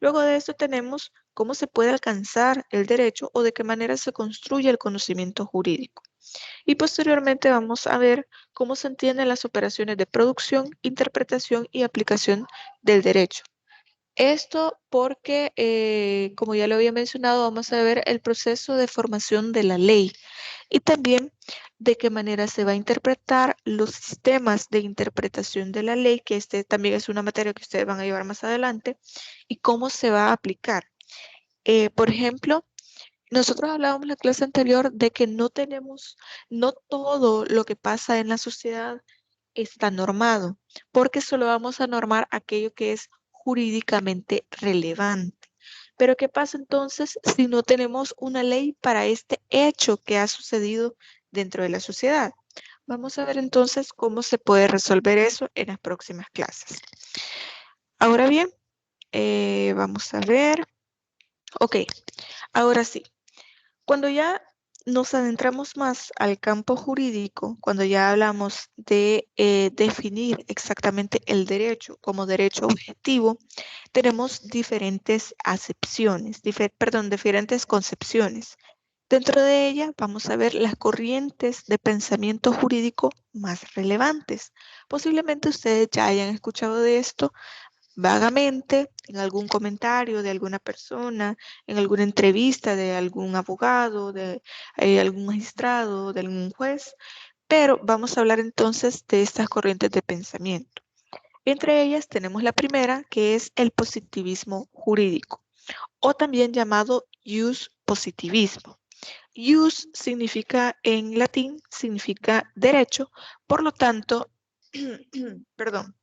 Luego de esto tenemos cómo se puede alcanzar el derecho o de qué manera se construye el conocimiento jurídico. Y posteriormente vamos a ver cómo se entienden las operaciones de producción, interpretación y aplicación del derecho. Esto porque, como ya lo había mencionado, vamos a ver el proceso de formación de la ley y también de qué manera se va a interpretar los sistemas de interpretación de la ley, que este también es una materia que ustedes van a llevar más adelante, y cómo se va a aplicar. Por ejemplo, nosotros hablábamos en la clase anterior de que no todo lo que pasa en la sociedad está normado, porque solo vamos a normar aquello que es jurídicamente relevante. Pero ¿qué pasa entonces si no tenemos una ley para este hecho que ha sucedido dentro de la sociedad? Vamos a ver entonces cómo se puede resolver eso en las próximas clases. Ahora bien, vamos a ver. Ok, ahora sí. Cuando ya nos adentramos más al campo jurídico, cuando ya hablamos de definir exactamente el derecho como derecho objetivo, tenemos diferentes acepciones, diferentes concepciones. Dentro de ella vamos a ver las corrientes de pensamiento jurídico más relevantes. Posiblemente ustedes ya hayan escuchado de esto vagamente en algún comentario de alguna persona, en alguna entrevista de algún abogado, de algún magistrado, de algún juez, pero vamos a hablar entonces de estas corrientes de pensamiento. Entre ellas tenemos la primera, que es el positivismo jurídico, o también llamado ius positivismo. Ius significa en latín, significa derecho, por lo tanto, perdón,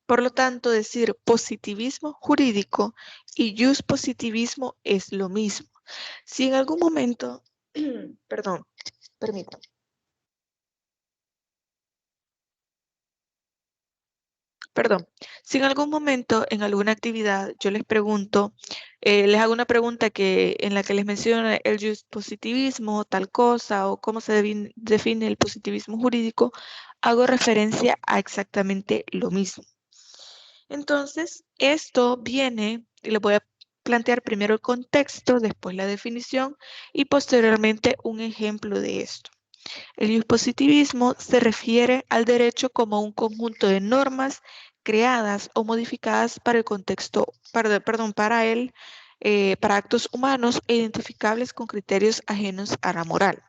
por lo tanto, decir positivismo jurídico y jus positivismo es lo mismo. Si en algún momento, perdón, permítanme. Perdón, si en algún momento en alguna actividad yo les pregunto, les hago una pregunta en la que les menciona el jus positivismo, tal cosa, o cómo se define el positivismo jurídico, hago referencia a exactamente lo mismo. Entonces, esto viene, y les voy a plantear primero el contexto, después la definición y posteriormente un ejemplo de esto. El dispositivismo se refiere al derecho como un conjunto de normas creadas o modificadas para el contexto, para actos humanos e identificables con criterios ajenos a la moral.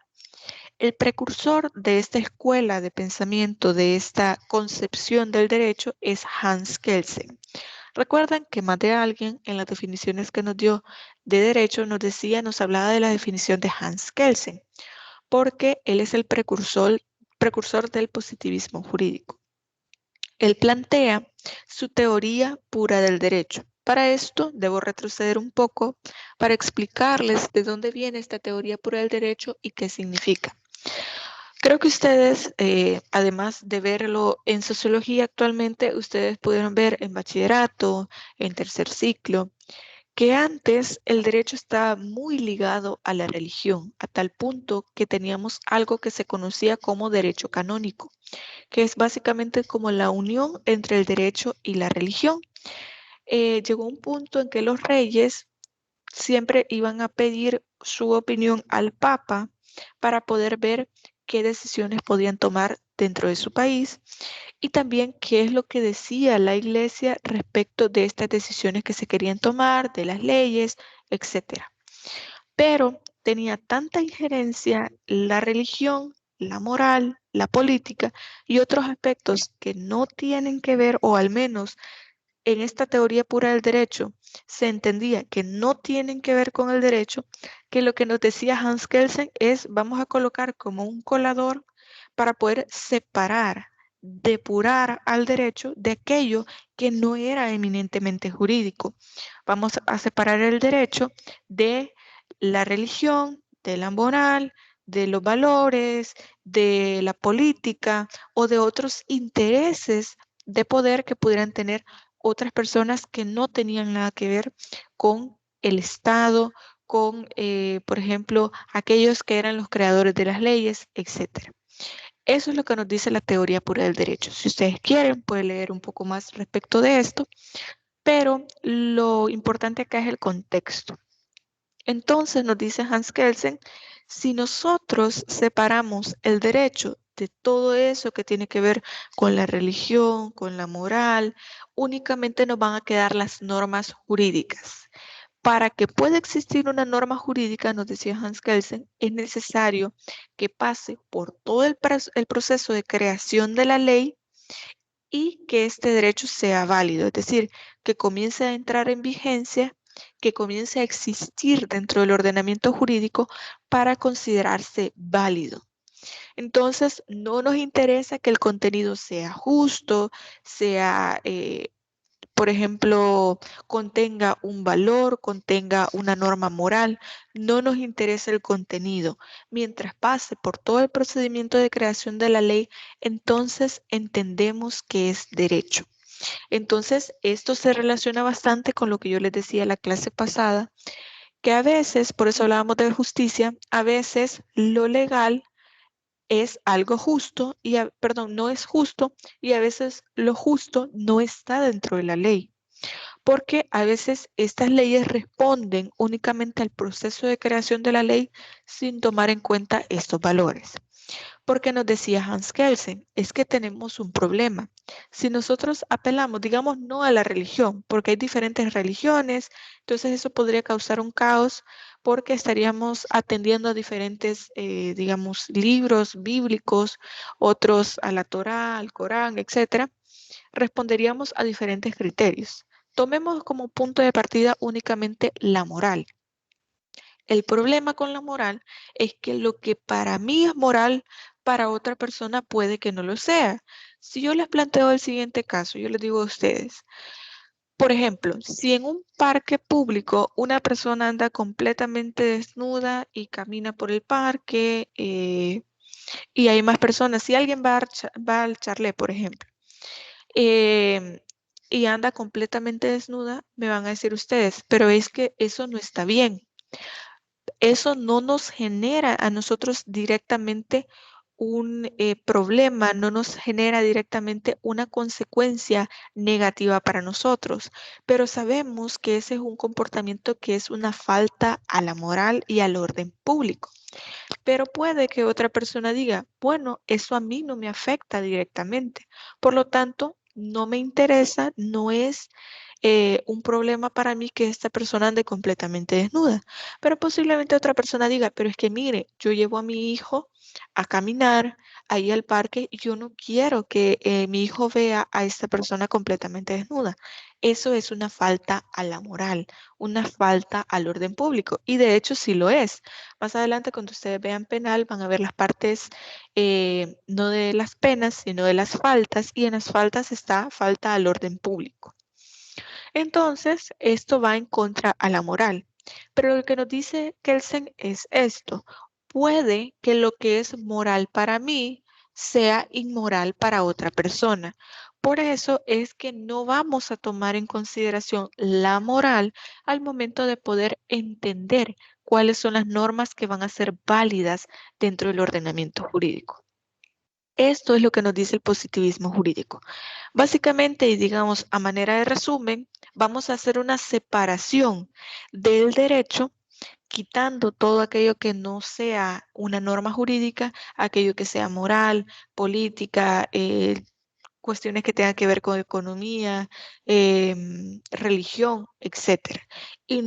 El precursor de esta escuela de pensamiento, de esta concepción del derecho, es Hans Kelsen. Recuerdan que más de alguien en las definiciones que nos dio de derecho nos hablaba de la definición de Hans Kelsen, porque él es el precursor del positivismo jurídico. Él plantea su teoría pura del derecho. Para esto debo retroceder un poco para explicarles de dónde viene esta teoría pura del derecho y qué significa. Creo que ustedes, además de verlo en sociología actualmente, ustedes pudieron ver en bachillerato, en tercer ciclo, que antes el derecho estaba muy ligado a la religión, a tal punto que teníamos algo que se conocía como derecho canónico, que es básicamente como la unión entre el derecho y la religión. Llegó un punto en que los reyes siempre iban a pedir su opinión al Papa para poder ver qué decisiones podían tomar dentro de su país y también qué es lo que decía la Iglesia respecto de estas decisiones que se querían tomar, de las leyes, etc. Pero tenía tanta injerencia la religión, la moral, la política y otros aspectos que no tienen que ver, o al menos en esta teoría pura del derecho se entendía que no tienen que ver con el derecho, que lo que nos decía Hans Kelsen es vamos a colocar como un colador para poder separar, depurar al derecho de aquello que no era eminentemente jurídico. Vamos a separar el derecho de la religión, de la moral, de los valores, de la política o de otros intereses de poder que pudieran tener otras personas que no tenían nada que ver con el Estado, con, por ejemplo, aquellos que eran los creadores de las leyes, etc. Eso es lo que nos dice la teoría pura del derecho. Si ustedes quieren, pueden leer un poco más respecto de esto, pero lo importante acá es el contexto. Entonces nos dice Hans Kelsen, si nosotros separamos el derecho de todo eso que tiene que ver con la religión, con la moral, únicamente nos van a quedar las normas jurídicas. Para que pueda existir una norma jurídica, nos decía Hans Kelsen, es necesario que pase por todo el proceso de creación de la ley y que este derecho sea válido, es decir, que comience a entrar en vigencia, que comience a existir dentro del ordenamiento jurídico para considerarse válido. Entonces, no nos interesa que el contenido sea justo, sea, por ejemplo, contenga un valor, contenga una norma moral. No nos interesa el contenido. Mientras pase por todo el procedimiento de creación de la ley, entonces entendemos que es derecho. Entonces, esto se relaciona bastante con lo que yo les decía en la clase pasada, que a veces, por eso hablábamos de justicia, a veces lo legal es algo justo y, perdón, no es justo, y a veces lo justo no está dentro de la ley. Porque a veces estas leyes responden únicamente al proceso de creación de la ley sin tomar en cuenta estos valores. Porque nos decía Hans Kelsen, es que tenemos un problema. Si nosotros apelamos, digamos, no a la religión, porque hay diferentes religiones, entonces eso podría causar un caos porque estaríamos atendiendo a diferentes, digamos, libros bíblicos, otros a la Torá, al Corán, etcétera. Responderíamos a diferentes criterios. Tomemos como punto de partida únicamente la moral. El problema con la moral es que lo que para mí es moral, para otra persona puede que no lo sea. Si yo les planteo el siguiente caso, yo les digo a ustedes, por ejemplo, si en un parque público una persona anda completamente desnuda y camina por el parque y hay más personas, si alguien va al charlé, por ejemplo, y anda completamente desnuda, me van a decir ustedes, pero es que eso no está bien. Eso no nos genera a nosotros directamente un problema, no nos genera directamente una consecuencia negativa para nosotros, pero sabemos que ese es un comportamiento que es una falta a la moral y al orden público. Pero puede que otra persona diga, bueno, eso a mí no me afecta directamente, por lo tanto, no me interesa, no es un problema para mí que esta persona ande completamente desnuda. Pero posiblemente otra persona diga, pero es que mire, yo llevo a mi hijo a caminar ahí al parque y yo no quiero que mi hijo vea a esta persona completamente desnuda. Eso es una falta a la moral, una falta al orden público. Y de hecho sí lo es. Más adelante cuando ustedes vean penal van a ver las partes no de las penas, sino de las faltas. Y en las faltas está falta al orden público. Entonces, esto va en contra a la moral. Pero lo que nos dice Kelsen es esto. Puede que lo que es moral para mí sea inmoral para otra persona. Por eso es que no vamos a tomar en consideración la moral al momento de poder entender cuáles son las normas que van a ser válidas dentro del ordenamiento jurídico. Esto es lo que nos dice el positivismo jurídico. Básicamente, y digamos a manera de resumen, vamos a hacer una separación del derecho, quitando todo aquello que no sea una norma jurídica, aquello que sea moral, política, cuestiones que tengan que ver con economía, religión, etc. Y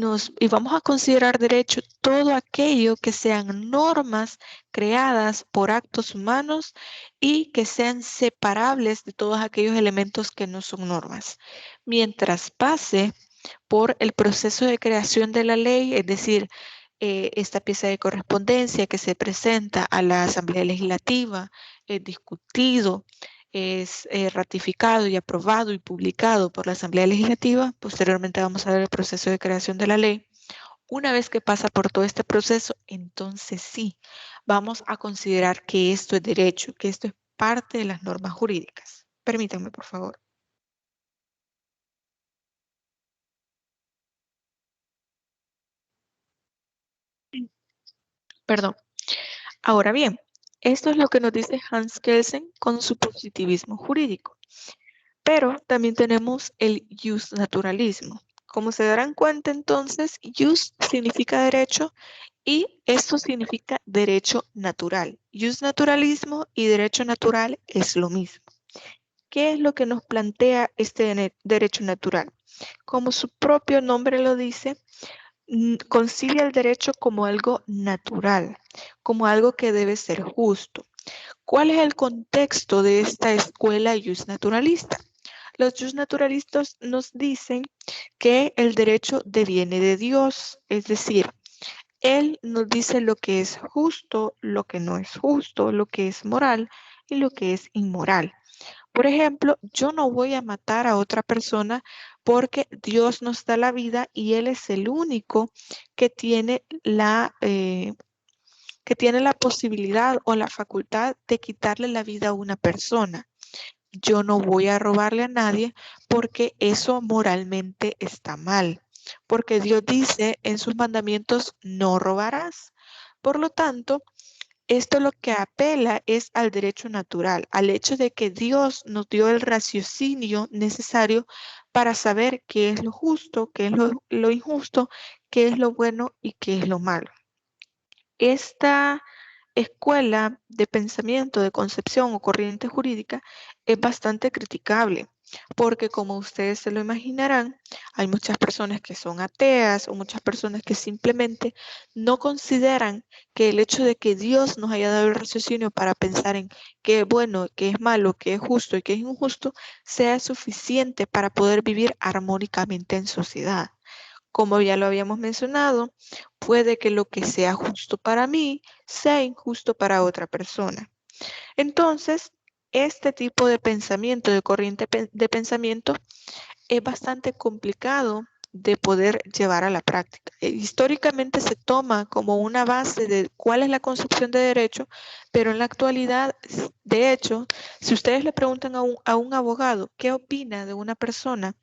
vamos a considerar derecho todo aquello que sean normas creadas por actos humanos y que sean separables de todos aquellos elementos que no son normas. Mientras pase por el proceso de creación de la ley, es decir, esta pieza de correspondencia que se presenta a la Asamblea Legislativa, es discutido, es ratificado y aprobado y publicado por la Asamblea Legislativa. Posteriormente vamos a ver el proceso de creación de la ley. Una vez que pasa por todo este proceso, entonces sí, vamos a considerar que esto es derecho, que esto es parte de las normas jurídicas. Permítanme, por favor. Perdón. Ahora bien, esto es lo que nos dice Hans Kelsen con su positivismo jurídico. Pero también tenemos el justnaturalismo. Como se darán cuenta, entonces, jus significa derecho y esto significa derecho natural. Jus naturalismo y derecho natural es lo mismo. ¿Qué es lo que nos plantea este derecho natural? Como su propio nombre lo dice, concilia el derecho como algo natural, como algo que debe ser justo. ¿Cuál es el contexto de esta escuela jus naturalista? Los jus naturalistas nos dicen que el derecho deviene de Dios, es decir, Él nos dice lo que es justo, lo que no es justo, lo que es moral y lo que es inmoral. Por ejemplo, yo no voy a matar a otra persona porque Dios nos da la vida y Él es el único que tiene la posibilidad o la facultad de quitarle la vida a una persona. Yo no voy a robarle a nadie porque eso moralmente está mal. Porque Dios dice en sus mandamientos, no robarás. Por lo tanto, esto lo que apela es al derecho natural, al hecho de que Dios nos dio el raciocinio necesario para saber qué es lo justo, qué es lo injusto, qué es lo bueno y qué es lo malo. Esta escuela de pensamiento, de concepción o corriente jurídica es bastante criticable, porque como ustedes se lo imaginarán, hay muchas personas que son ateas o muchas personas que simplemente no consideran que el hecho de que Dios nos haya dado el raciocinio para pensar en qué es bueno, qué es malo, qué es justo y qué es injusto, sea suficiente para poder vivir armónicamente en sociedad. Como ya lo habíamos mencionado, puede que lo que sea justo para mí sea injusto para otra persona. Entonces, este tipo de pensamiento, de corriente de pensamiento, es bastante complicado de poder llevar a la práctica. Históricamente se toma como una base de cuál es la concepción de derecho, pero en la actualidad, de hecho, si ustedes le preguntan a un abogado qué opina de una persona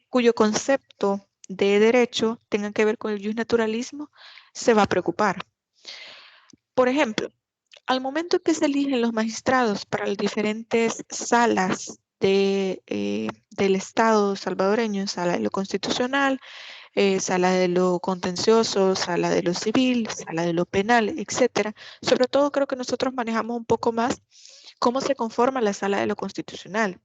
cuyo concepto de derecho tenga que ver con el justnaturalismo, se va a preocupar. Por ejemplo, al momento que se eligen los magistrados para las diferentes salas del Estado salvadoreño, sala de lo constitucional, sala de lo contencioso, sala de lo civil, sala de lo penal, etcétera. Sobre todo creo que nosotros manejamos un poco más cómo se conforma la sala de lo constitucional.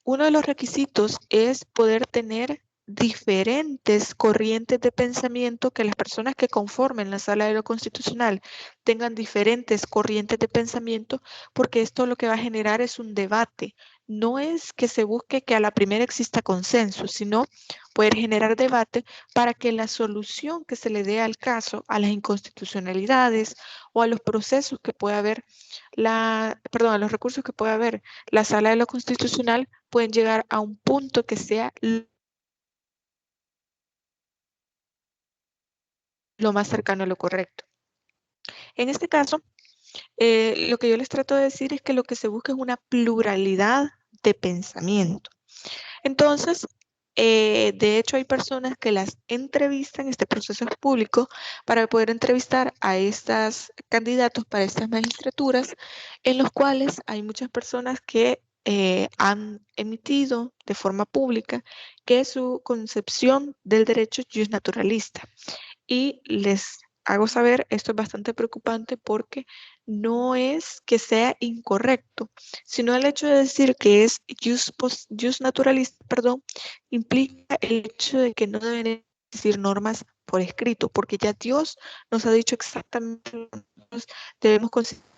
Uno de los requisitos es poder tener diferentes corrientes de pensamiento, que las personas que conformen la sala de lo constitucional tengan diferentes corrientes de pensamiento, porque esto lo que va a generar es un debate. No es que se busque que a la primera exista consenso, sino poder generar debate para que la solución que se le dé al caso, a las inconstitucionalidades o a los procesos que pueda haber, a los recursos que pueda haber la sala de lo constitucional, pueden llegar a un punto que sea lo más cercano a lo correcto. En este caso, lo que yo les trato de decir es que lo que se busca es una pluralidad de pensamiento. Entonces, de hecho, hay personas que las entrevistan, este proceso es público, para poder entrevistar a estos candidatos para estas magistraturas, en los cuales hay muchas personas que han emitido de forma pública que su concepción del derecho es naturalista. Y les hago saber, esto es bastante preocupante porque no es que sea incorrecto, sino el hecho de decir que es jus naturalista, implica el hecho de que no deben existir normas por escrito, porque ya Dios nos ha dicho exactamente lo que nosotros debemos considerar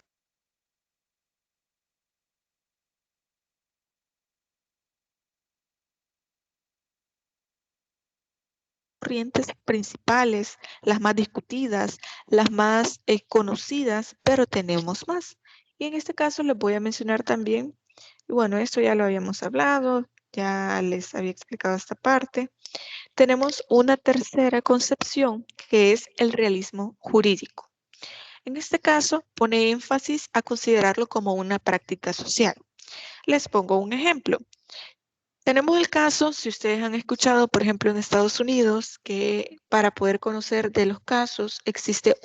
corrientes principales, las más discutidas, las más conocidas, pero tenemos más. Y en este caso les voy a mencionar también, y bueno, esto ya lo habíamos hablado, ya les había explicado esta parte. Tenemos una tercera concepción que es el realismo jurídico. En este caso, pone énfasis a considerarlo como una práctica social. Les pongo un ejemplo. Tenemos el caso, si ustedes han escuchado, por ejemplo, en Estados Unidos, que para poder conocer de los casos existe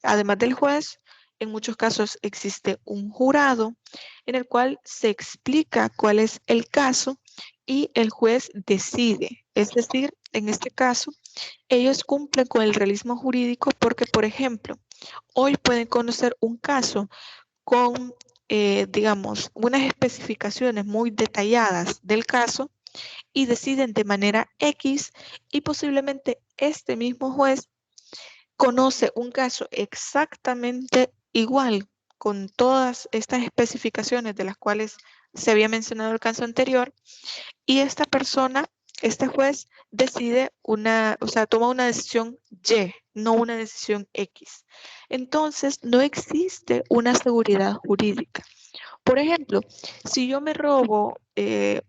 además del juez, en muchos casos existe un jurado en el cual se explica cuál es el caso y el juez decide. Es decir, en este caso, ellos cumplen con el realismo jurídico porque, por ejemplo, hoy pueden conocer un caso con, digamos, unas especificaciones muy detalladas del caso y deciden de manera X y posiblemente este mismo juez conoce un caso exactamente igual con todas estas especificaciones de las cuales se había mencionado el caso anterior y esta persona, este juez decide toma una decisión Y, no una decisión X. Entonces, no existe una seguridad jurídica. Por ejemplo, si yo me robo que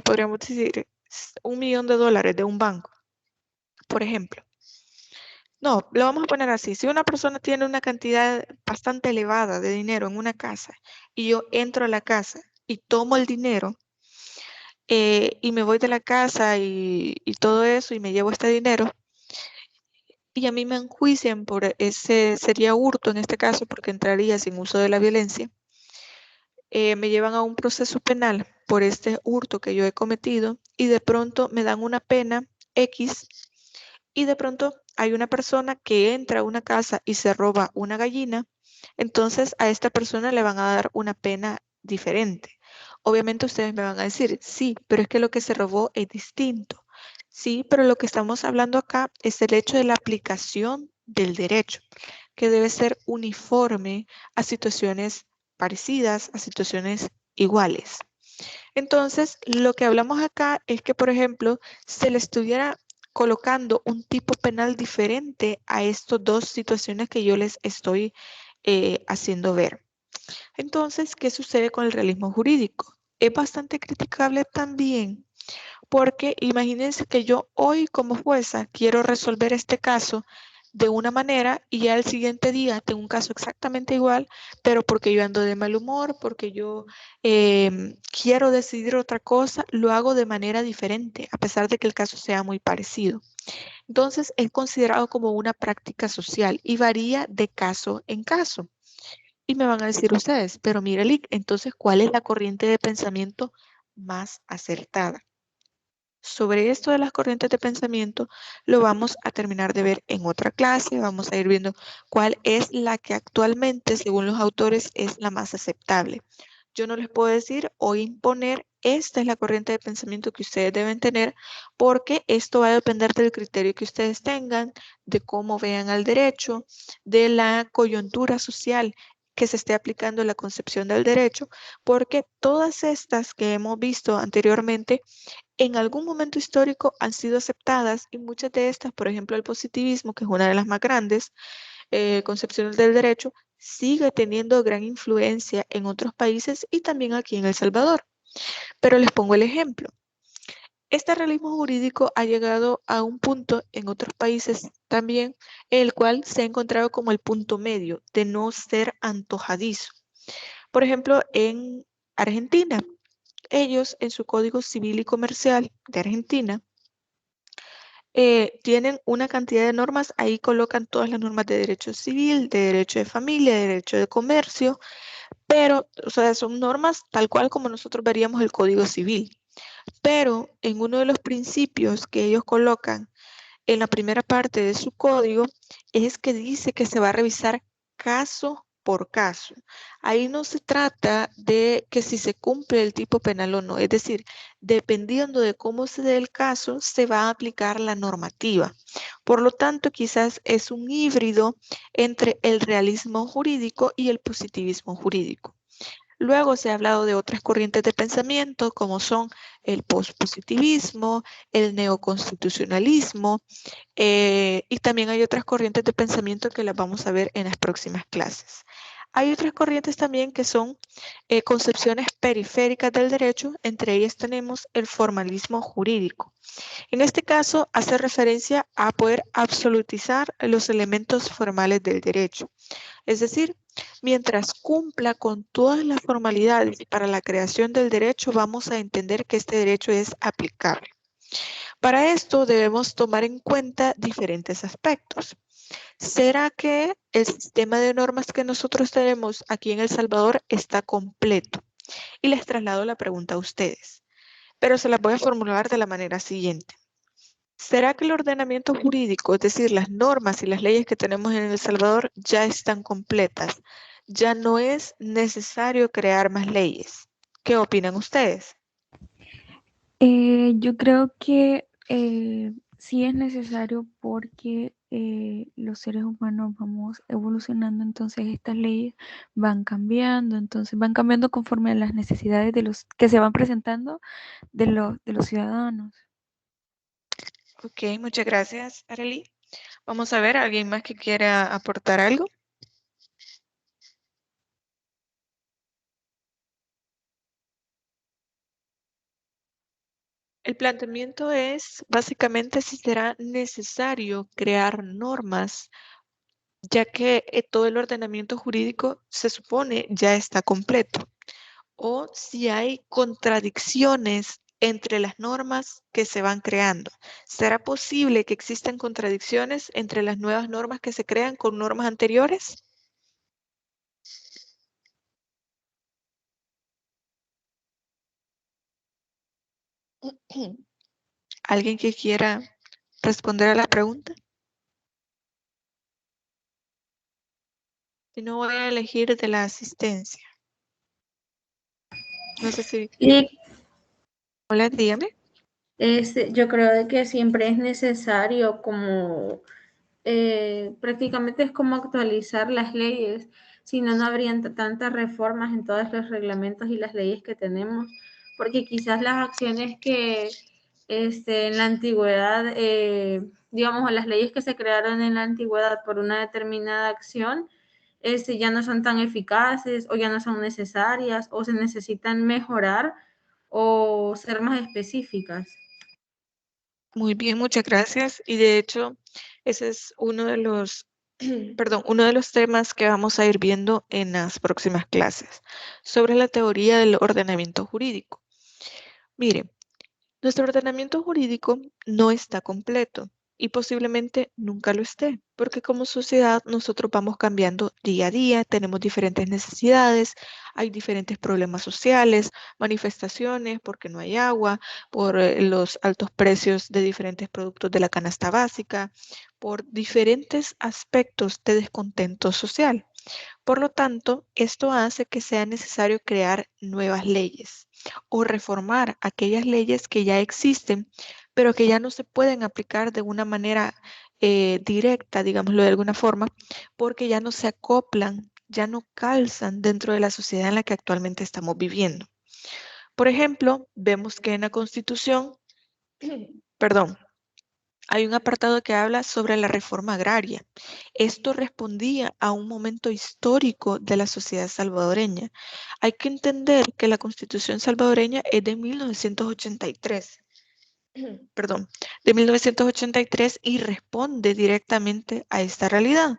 podríamos decir, $1 millón de un banco, por ejemplo. No, lo vamos a poner así. Si una persona tiene una cantidad bastante elevada de dinero en una casa y yo entro a la casa y tomo el dinero y me voy de la casa y todo eso y me llevo este dinero y a mí me enjuician por ese, sería hurto en este caso porque entraría sin uso de la violencia, me llevan a un proceso penal por este hurto que yo he cometido y de pronto me dan una pena X y de pronto hay una persona que entra a una casa y se roba una gallina, entonces a esta persona le van a dar una pena diferente. Obviamente ustedes me van a decir, sí, pero es que lo que se robó es distinto. Sí, pero lo que estamos hablando acá es el hecho de la aplicación del derecho, que debe ser uniforme a situaciones parecidas, a situaciones iguales. Entonces, lo que hablamos acá es que, por ejemplo, se le estuviera colocando un tipo penal diferente a estas dos situaciones que yo les estoy haciendo ver. Entonces, ¿qué sucede con el realismo jurídico? Es bastante criticable también porque imagínense que yo hoy como jueza quiero resolver este caso de una manera y ya el siguiente día tengo un caso exactamente igual, pero porque yo ando de mal humor, porque yo quiero decidir otra cosa, lo hago de manera diferente, a pesar de que el caso sea muy parecido. Entonces, es considerado como una práctica social y varía de caso en caso. Y me van a decir ustedes, pero mire, Lick, entonces, ¿cuál es la corriente de pensamiento más acertada? Sobre esto de las corrientes de pensamiento lo vamos a terminar de ver en otra clase. Vamos a ir viendo cuál es la que actualmente, según los autores, es la más aceptable. Yo no les puedo decir o imponer esta es la corriente de pensamiento que ustedes deben tener porque esto va a depender del criterio que ustedes tengan, de cómo vean al derecho, de la coyuntura social que se esté aplicando en la concepción del derecho, porque todas estas que hemos visto anteriormente en algún momento histórico han sido aceptadas y muchas de estas, por ejemplo, el positivismo, que es una de las más grandes concepciones del derecho, sigue teniendo gran influencia en otros países y también aquí en El Salvador. Pero les pongo el ejemplo. Este realismo jurídico ha llegado a un punto en otros países también, el cual se ha encontrado como el punto medio de no ser antojadizo. Por ejemplo, en Argentina, ellos en su Código Civil y Comercial de Argentina tienen una cantidad de normas, ahí colocan todas las normas de derecho civil, de derecho de familia, de derecho de comercio, pero, o sea, son normas tal cual como nosotros veríamos el Código Civil. Pero en uno de los principios que ellos colocan en la primera parte de su código es que dice que se va a revisar caso por caso. Ahí no se trata de que si se cumple el tipo penal o no, es decir, dependiendo de cómo se dé el caso, se va a aplicar la normativa. Por lo tanto, quizás es un híbrido entre el realismo jurídico y el positivismo jurídico. Luego se ha hablado de otras corrientes de pensamiento como son el pospositivismo, el neoconstitucionalismo y también hay otras corrientes de pensamiento que las vamos a ver en las próximas clases. Hay otras corrientes también que son concepciones periféricas del derecho, entre ellas tenemos el formalismo jurídico. En este caso hace referencia a poder absolutizar los elementos formales del derecho, es decir, mientras cumpla con todas las formalidades para la creación del derecho, vamos a entender que este derecho es aplicable. Para esto debemos tomar en cuenta diferentes aspectos. ¿Será que el sistema de normas que nosotros tenemos aquí en El Salvador está completo? y les traslado la pregunta a ustedes, pero se las voy a formular de la manera siguiente. ¿Será que el ordenamiento jurídico, es decir, las normas y las leyes que tenemos en El Salvador ya están completas? Ya no es necesario crear más leyes. ¿Qué opinan ustedes? Yo creo que sí es necesario porque los seres humanos vamos evolucionando, entonces estas leyes van cambiando, entonces van cambiando conforme a las necesidades de los que se van presentando de los ciudadanos. Ok, muchas gracias, Arely. Vamos a ver, ¿alguien más que quiera aportar algo? El planteamiento es básicamente si será necesario crear normas, ya que todo el ordenamiento jurídico se supone ya está completo, o si hay contradicciones entre las normas que se van creando. ¿Será posible que existan contradicciones entre las nuevas normas que se crean con normas anteriores? ¿Alguien que quiera responder a la pregunta? Si no, voy a elegir de la asistencia. No sé si... Y Hola, dígame. yo creo de que siempre es necesario como prácticamente es como actualizar las leyes, si no, no habrían tantas reformas en todos los reglamentos y las leyes que tenemos, porque quizás las acciones que en la antigüedad, digamos, o las leyes que se crearon en la antigüedad por una determinada acción, ya no son tan eficaces o ya no son necesarias o se necesitan mejorar o ser más específicas. Muy bien, muchas gracias. Y de hecho, ese es uno de los, perdón, uno de los temas que vamos a ir viendo en las próximas clases sobre la teoría del ordenamiento jurídico. Mire, nuestro ordenamiento jurídico no está completo y posiblemente nunca lo esté, porque como sociedad nosotros vamos cambiando día a día, tenemos diferentes necesidades, hay diferentes problemas sociales, manifestaciones porque no hay agua, por los altos precios de diferentes productos de la canasta básica, por diferentes aspectos de descontento social. Por lo tanto, esto hace que sea necesario crear nuevas leyes o reformar aquellas leyes que ya existen, pero que ya no se pueden aplicar de una manera directa, digámoslo de alguna forma, porque ya no se acoplan, ya no calzan dentro de la sociedad en la que actualmente estamos viviendo. Por ejemplo, vemos que en la Constitución, perdón, hay un apartado que habla sobre la reforma agraria. Esto respondía a un momento histórico de la sociedad salvadoreña. Hay que entender que la Constitución salvadoreña es de 1983. Perdón, de 1983 y responde directamente a esta realidad.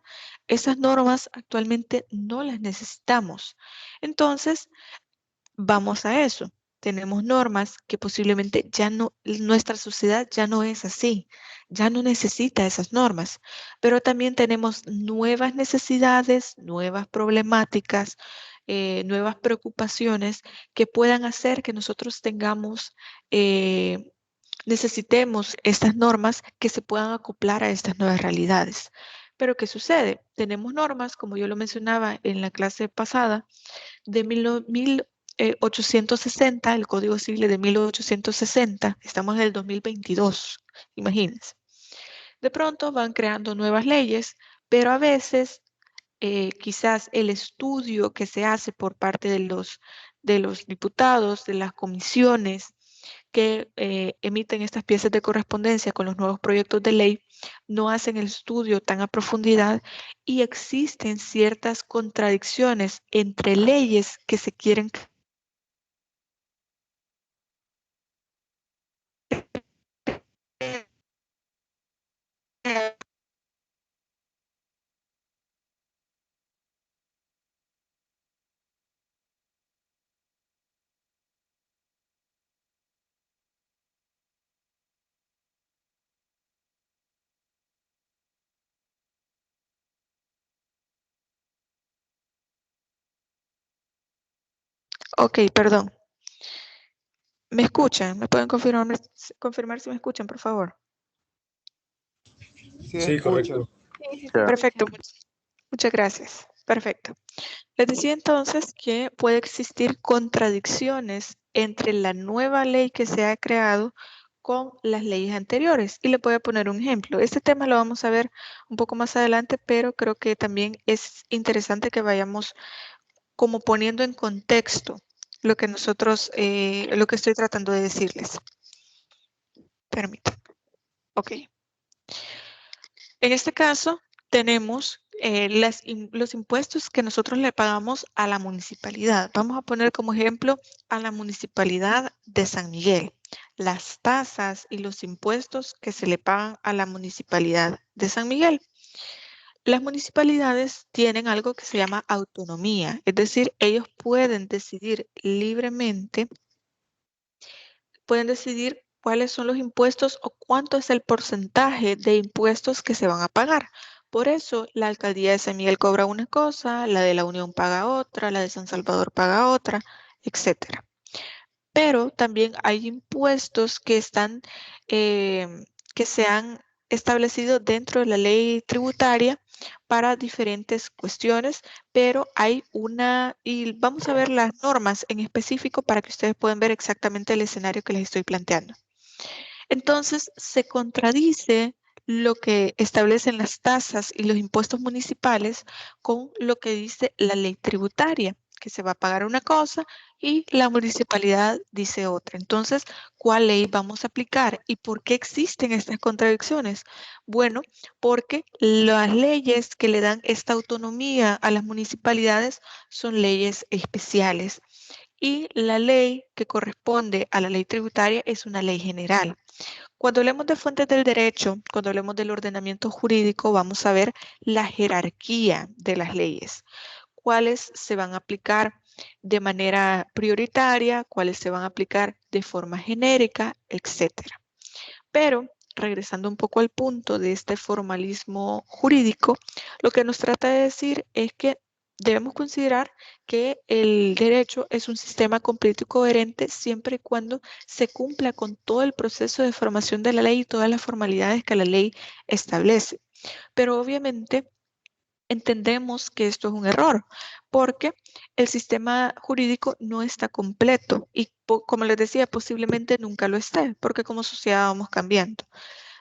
Esas normas actualmente no las necesitamos. Entonces, vamos a eso. Tenemos normas que posiblemente ya no, nuestra sociedad ya no es así, ya no necesita esas normas, pero también tenemos nuevas necesidades, nuevas problemáticas, nuevas preocupaciones que puedan hacer que nosotros tengamos, necesitemos estas normas que se puedan acoplar a estas nuevas realidades. Pero ¿qué sucede? Tenemos normas, como yo lo mencionaba en la clase pasada, de 1860, el Código Civil de 1860, estamos en el 2022, imagínense. De pronto van creando nuevas leyes, pero a veces quizás el estudio que se hace por parte de los diputados, de las comisiones que emiten estas piezas de correspondencia con los nuevos proyectos de ley, no hacen el estudio tan a profundidad y existen ciertas contradicciones entre leyes que se quieren Ok, perdón. ¿Me escuchan? ¿Me pueden confirmar si me escuchan, por favor? Sí, correcto. Perfecto. Muchas gracias. Perfecto. Les decía entonces que puede existir contradicciones entre la nueva ley que se ha creado con las leyes anteriores. Y le voy a poner un ejemplo. Este tema lo vamos a ver un poco más adelante, pero creo que también es interesante que vayamos como poniendo en contexto lo que nosotros, lo que estoy tratando de decirles. Permítanme. Ok. En este caso, tenemos los impuestos que nosotros le pagamos a la municipalidad. Vamos a poner como ejemplo a la municipalidad de San Miguel. Las tasas y los impuestos que se le pagan a la municipalidad de San Miguel. Las municipalidades tienen algo que se llama autonomía, es decir, ellos pueden decidir libremente, pueden decidir cuáles son los impuestos o cuánto es el porcentaje de impuestos que se van a pagar. Por eso, la alcaldía de San Miguel cobra una cosa, la de la Unión paga otra, la de San Salvador paga otra, etcétera. Pero también hay impuestos que están, que se han establecido dentro de la ley tributaria para diferentes cuestiones, pero hay una, y vamos a ver las normas en específico para que ustedes puedan ver exactamente el escenario que les estoy planteando. Entonces, se contradice lo que establecen las tasas y los impuestos municipales con lo que dice la ley tributaria, que se va a pagar una cosa y la municipalidad dice otra. Entonces, ¿cuál ley vamos a aplicar y por qué existen estas contradicciones? Bueno, porque las leyes que le dan esta autonomía a las municipalidades son leyes especiales y la ley que corresponde a la ley tributaria es una ley general. Cuando hablemos de fuentes del derecho, cuando hablemos del ordenamiento jurídico, vamos a ver la jerarquía de las leyes. Cuáles se van a aplicar de manera prioritaria, cuáles se van a aplicar de forma genérica, etcétera. Pero, regresando un poco al punto de este formalismo jurídico, lo que nos trata de decir es que debemos considerar que el derecho es un sistema completo y coherente siempre y cuando se cumpla con todo el proceso de formación de la ley y todas las formalidades que la ley establece. Pero obviamente entendemos que esto es un error porque el sistema jurídico no está completo y como les decía, posiblemente nunca lo esté porque como sociedad vamos cambiando.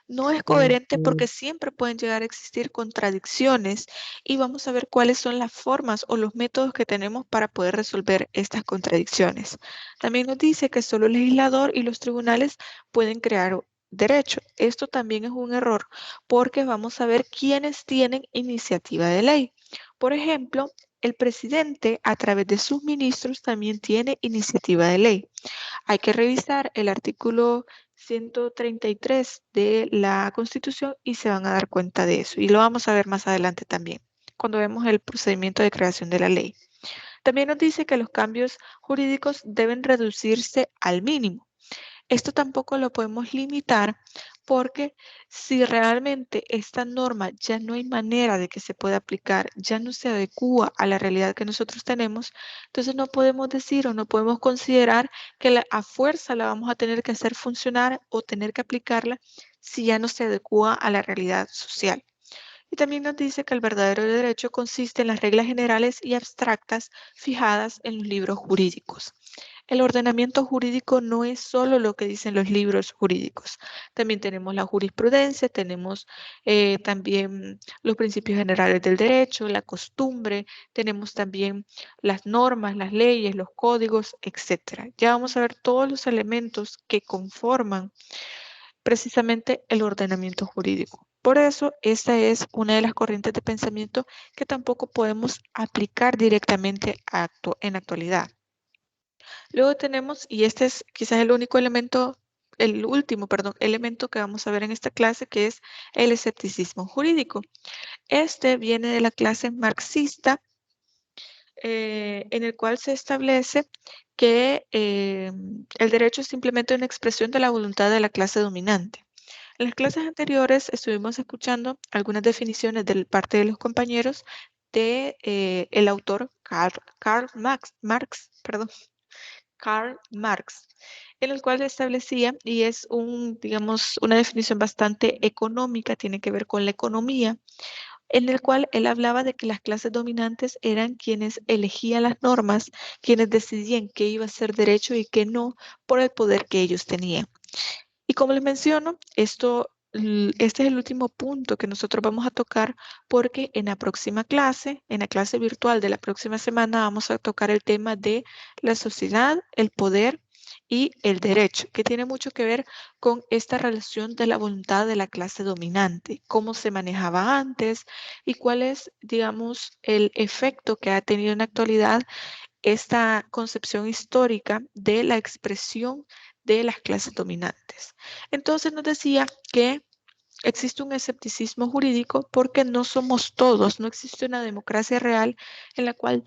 No es coherente porque siempre pueden llegar a existir contradicciones y vamos a ver cuáles son las formas o los métodos que tenemos para poder resolver estas contradicciones. También nos dice que solo el legislador y los tribunales pueden crear derecho. Esto también es un error porque vamos a ver quiénes tienen iniciativa de ley. Por ejemplo, el presidente a través de sus ministros también tiene iniciativa de ley. Hay que revisar el artículo 133 de la Constitución y se van a dar cuenta de eso. Y lo vamos a ver más adelante también, cuando vemos el procedimiento de creación de la ley. También nos dice que los cambios jurídicos deben reducirse al mínimo. Esto tampoco lo podemos limitar porque si realmente esta norma ya no hay manera de que se pueda aplicar, ya no se adecúa a la realidad que nosotros tenemos, entonces no podemos decir o no podemos considerar que a fuerza la vamos a tener que hacer funcionar o tener que aplicarla si ya no se adecúa a la realidad social. Y también nos dice que el verdadero derecho consiste en las reglas generales y abstractas fijadas en los libros jurídicos. El ordenamiento jurídico no es solo lo que dicen los libros jurídicos. También tenemos la jurisprudencia, tenemos también los principios generales del derecho, la costumbre, tenemos también las normas, las leyes, los códigos, etc. Ya vamos a ver todos los elementos que conforman precisamente el ordenamiento jurídico. Por eso, esta es una de las corrientes de pensamiento que tampoco podemos aplicar directamente en la actualidad. Luego tenemos, y este es quizás el único elemento, el último, perdón, elemento que vamos a ver en esta clase, que es el escepticismo jurídico. Este viene de la clase marxista, en el cual se establece que el derecho es simplemente una expresión de la voluntad de la clase dominante. En las clases anteriores estuvimos escuchando algunas definiciones de parte de los compañeros de el autor Karl Marx, perdón. Karl Marx, en el cual establecía, y es digamos, una definición bastante económica, tiene que ver con la economía, en el cual él hablaba de que las clases dominantes eran quienes elegían las normas, quienes decidían qué iba a ser derecho y qué no, por el poder que ellos tenían. Y como les menciono, este es el último punto que nosotros vamos a tocar porque en la próxima clase, en la clase virtual de la próxima semana, vamos a tocar el tema de la sociedad, el poder y el derecho, que tiene mucho que ver con esta relación de la voluntad de la clase dominante, cómo se manejaba antes y cuál es, digamos, el efecto que ha tenido en la actualidad esta concepción histórica de la expresión de las clases dominantes. Entonces nos decía que existe un escepticismo jurídico porque no somos todos, no existe una democracia real en la cual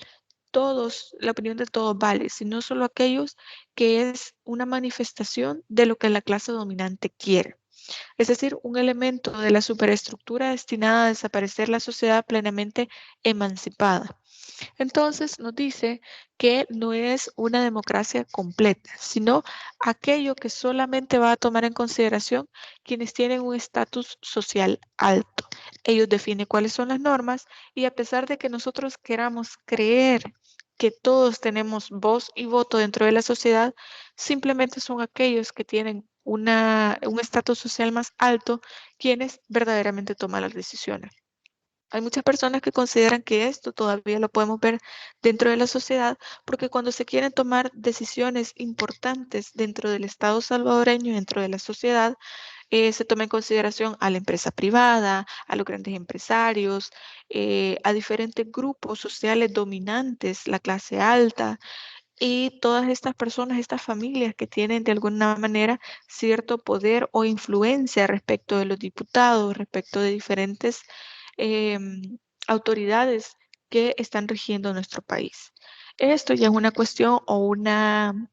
todos, la opinión de todos vale, sino solo aquellos que es una manifestación de lo que la clase dominante quiere. Es decir, un elemento de la superestructura destinada a desaparecer la sociedad plenamente emancipada. Entonces nos dice que no es una democracia completa, sino aquello que solamente va a tomar en consideración quienes tienen un estatus social alto. Ellos definen cuáles son las normas y a pesar de que nosotros queramos creer que todos tenemos voz y voto dentro de la sociedad, simplemente son aquellos que tienen un estatus social más alto quienes verdaderamente toman las decisiones. Hay muchas personas que consideran que esto todavía lo podemos ver dentro de la sociedad porque cuando se quieren tomar decisiones importantes dentro del Estado salvadoreño, dentro de la sociedad, se toma en consideración a la empresa privada, a los grandes empresarios, a diferentes grupos sociales dominantes, la clase alta y todas estas personas, estas familias que tienen de alguna manera cierto poder o influencia respecto de los diputados, respecto de diferentes autoridades que están rigiendo nuestro país. Esto ya es una cuestión o una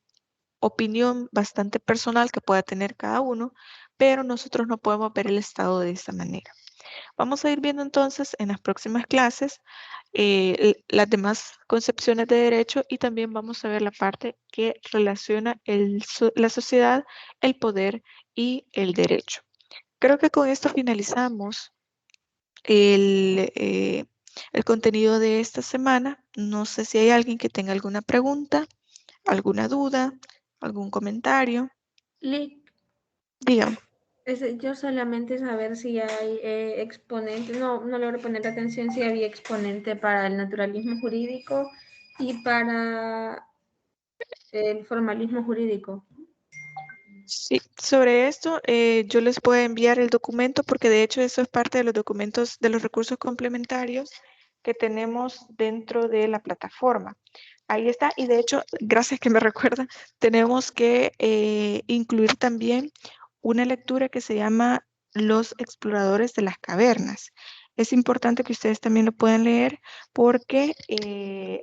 opinión bastante personal que pueda tener cada uno, pero nosotros no podemos ver el Estado de esta manera. Vamos a ir viendo entonces en las próximas clases las demás concepciones de derecho y también vamos a ver la parte que relaciona la sociedad, el poder y el derecho. Creo que con esto finalizamos el contenido de esta semana. No sé si hay alguien que tenga alguna pregunta, alguna duda, algún comentario. Lick, Dígame. yo solamente saber si hay exponente, no logro poner atención si había exponente para el naturalismo jurídico y para el formalismo jurídico. Sí, sobre esto yo les puedo enviar el documento porque de hecho eso es parte de los documentos de los recursos complementarios que tenemos dentro de la plataforma. Ahí está y de hecho, gracias que me recuerda, tenemos que incluir también una lectura que se llama Los exploradores de las cavernas. Es importante que ustedes también lo puedan leer porque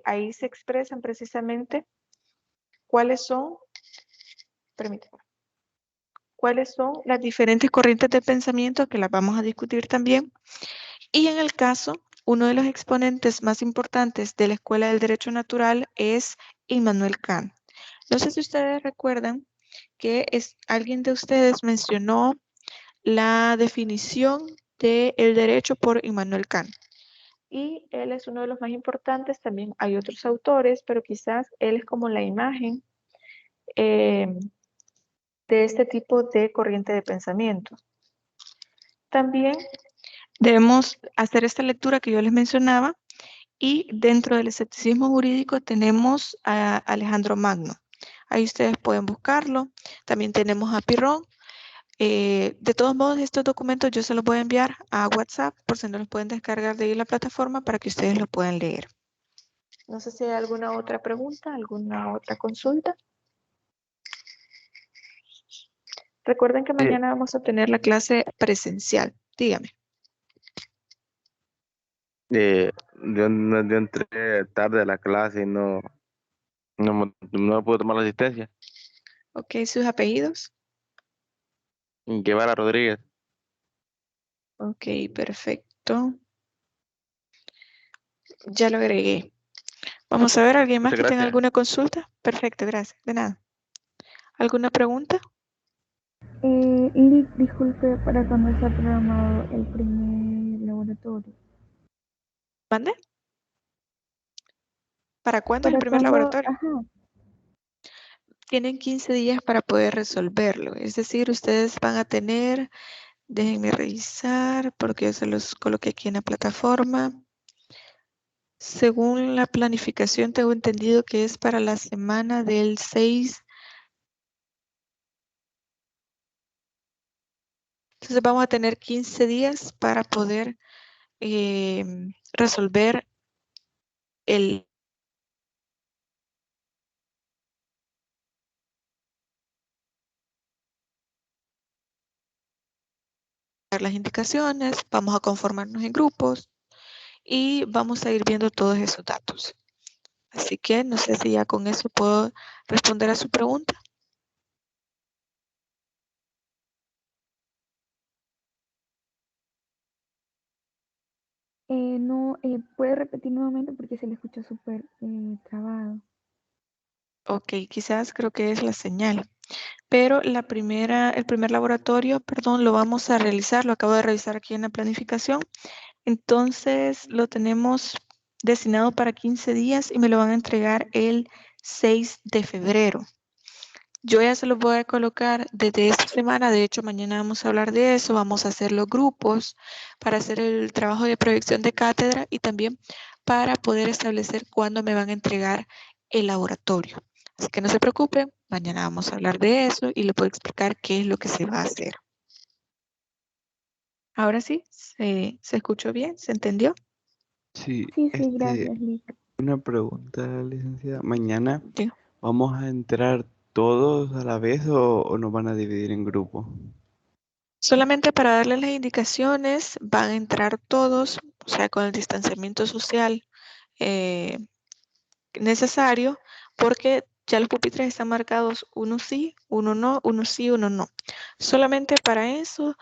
ahí se expresan precisamente cuáles son, permítanme, cuáles son las diferentes corrientes de pensamiento que las vamos a discutir también. Y en el caso, uno de los exponentes más importantes de la Escuela del Derecho Natural es Immanuel Kant. No sé si ustedes recuerdan que alguien de ustedes mencionó la definición del derecho por Immanuel Kant. Y él es uno de los más importantes, también hay otros autores, pero quizás él es como la imagen de este tipo de corriente de pensamiento. También debemos hacer esta lectura que yo les mencionaba y dentro del escepticismo jurídico tenemos a Alejandro Magno. Ahí ustedes pueden buscarlo. También tenemos a Pirrón. De todos modos, estos documentos yo se los voy a enviar a WhatsApp por si no los pueden descargar de ahí la plataforma para que ustedes lo puedan leer. No sé si hay alguna otra pregunta, alguna otra consulta. Recuerden que mañana vamos a tener la clase presencial. Dígame. Yo entré tarde a la clase y no pude tomar la asistencia. Ok, ¿sus apellidos? Guevara Rodríguez. Ok, perfecto. Ya lo agregué. Vamos a ver, ¿alguien más Muchas que tenga gracias. alguna consulta? Perfecto, gracias. De nada. ¿Alguna pregunta? Ingrid, disculpe, ¿para cuándo está programado el primer laboratorio? ¿Mande? ¿Para cuándo es el ¿Para primer cuándo? laboratorio? Ajá. Tienen 15 días para poder resolverlo. Es decir, ustedes van a tener, déjenme revisar porque yo se los coloqué aquí en la plataforma. Según la planificación, tengo entendido que es para la semana del 6. Entonces vamos a tener 15 días para poder resolver las indicaciones, vamos a conformarnos en grupos y vamos a ir viendo todos esos datos. Así que no sé si ya con eso puedo responder a su pregunta. No, ¿puede repetir nuevamente porque se le escucha súper trabado? Ok, quizás creo que es la señal. Pero el primer laboratorio, perdón, lo vamos a realizar, lo acabo de revisar aquí en la planificación. Entonces lo tenemos destinado para 15 días y me lo van a entregar el 6 de febrero. Yo ya se los voy a colocar desde esta semana, de hecho mañana vamos a hablar de eso, vamos a hacer los grupos para hacer el trabajo de proyección de cátedra y también para poder establecer cuándo me van a entregar el laboratorio. Así que no se preocupen, mañana vamos a hablar de eso y les puedo explicar qué es lo que se va a hacer. Ahora sí, ¿se escuchó bien? ¿Se entendió? Sí, Sí, gracias, Liz. una pregunta, licenciada. ¿Mañana Sí. vamos a entrar todos a la vez o nos van a dividir en grupos? Solamente para darles las indicaciones, van a entrar todos, o sea, con el distanciamiento social necesario, porque ya los pupitres están marcados uno sí, uno no, uno sí, uno no. Solamente para eso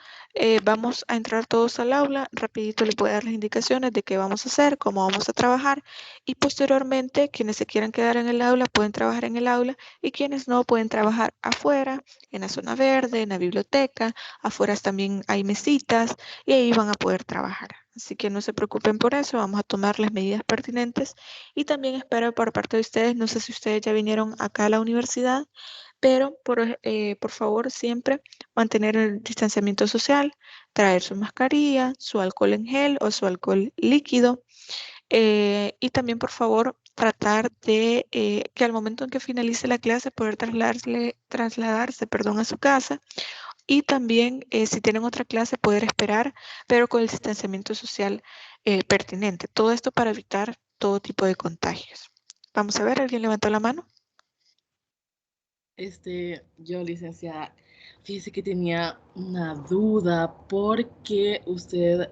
vamos a entrar todos al aula. Rapidito les voy a dar las indicaciones de qué vamos a hacer, cómo vamos a trabajar y posteriormente quienes se quieran quedar en el aula pueden trabajar en el aula y quienes no pueden trabajar afuera, en la zona verde, en la biblioteca. Afuera también hay mesitas y ahí van a poder trabajar. Así que no se preocupen por eso, vamos a tomar las medidas pertinentes y también espero por parte de ustedes, no sé si ustedes ya vinieron acá a la universidad, pero por favor siempre mantener el distanciamiento social, traer su mascarilla, su alcohol en gel o su alcohol líquido y también por favor tratar de que al momento en que finalice la clase poder trasladarse a su casa y también si tienen otra clase poder esperar, pero con el distanciamiento social pertinente. Todo esto para evitar todo tipo de contagios. Vamos a ver, ¿alguien levantó la mano? Yo, licenciada, fíjese que tenía una duda porque usted,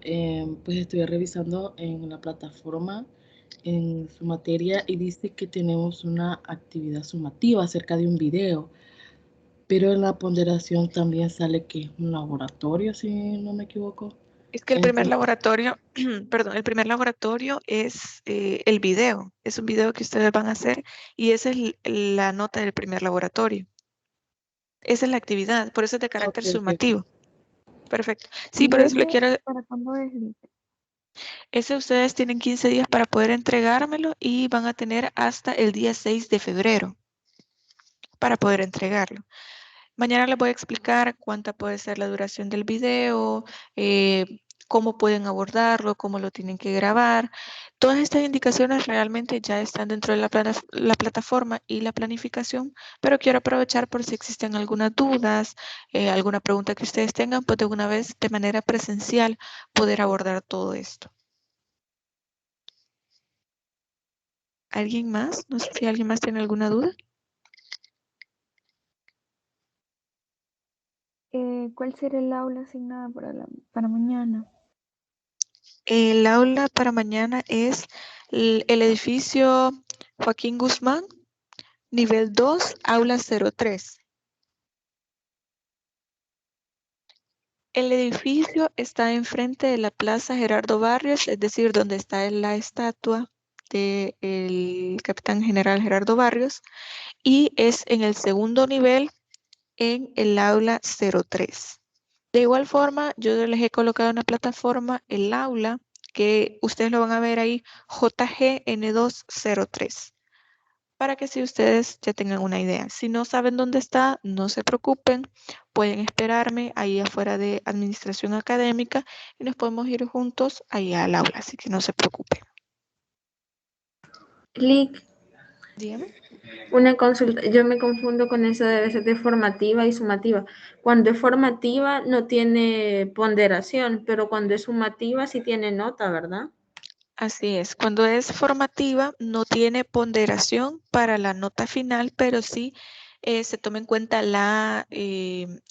pues estuve revisando en la plataforma en su materia y dice que tenemos una actividad sumativa acerca de un video, pero en la ponderación también sale que es un laboratorio, si no me equivoco. Es que el primer laboratorio, perdón, el primer laboratorio es el video. Es un video que ustedes van a hacer y esa es la nota del primer laboratorio. Esa es la actividad, por eso es de carácter sumativo. Perfecto. Sí, por eso le quiero... ¿Para cuándo es, Liz? Ese ustedes tienen 15 días para poder entregármelo y van a tener hasta el día 6 de febrero para poder entregarlo. Mañana les voy a explicar cuánta puede ser la duración del video, cómo pueden abordarlo, cómo lo tienen que grabar. Todas estas indicaciones realmente ya están dentro de la plataforma y la planificación, pero quiero aprovechar por si existen algunas dudas, alguna pregunta que ustedes tengan, pues de una vez de manera presencial poder abordar todo esto. ¿Alguien más? No sé si alguien más tiene alguna duda. ¿Cuál será el aula asignada para mañana? El aula para mañana es el edificio Joaquín Guzmán, nivel 2, aula 03. El edificio está enfrente de la Plaza Gerardo Barrios, es decir, donde está la estatua del capitán general Gerardo Barrios y es en el segundo nivel en el aula 03. De igual forma, yo les he colocado en la plataforma el aula que ustedes lo van a ver ahí, JGN203, para que si ustedes ya tengan una idea. Si no saben dónde está, no se preocupen, pueden esperarme ahí afuera de administración académica y nos podemos ir juntos ahí al aula, así que no se preocupen. Clic. Dígame. Una consulta, yo me confundo con eso de veces de formativa y sumativa. Cuando es formativa no tiene ponderación, pero cuando es sumativa sí tiene nota, ¿verdad? Así es, cuando es formativa no tiene ponderación para la nota final, pero sí se toma en cuenta la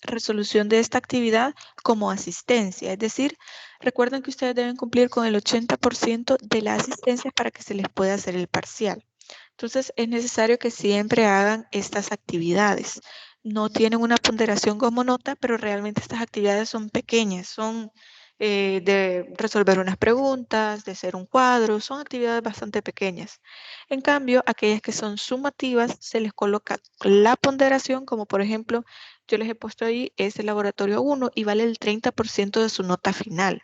resolución de esta actividad como asistencia. Es decir, recuerden que ustedes deben cumplir con el 80% de la asistencia para que se les pueda hacer el parcial. Entonces, es necesario que siempre hagan estas actividades. No tienen una ponderación como nota, pero realmente estas actividades son pequeñas, son de resolver unas preguntas, de hacer un cuadro, son actividades bastante pequeñas. En cambio, aquellas que son sumativas, se les coloca la ponderación, como por ejemplo, yo les he puesto ahí, es el laboratorio 1 y vale el 30% de su nota final.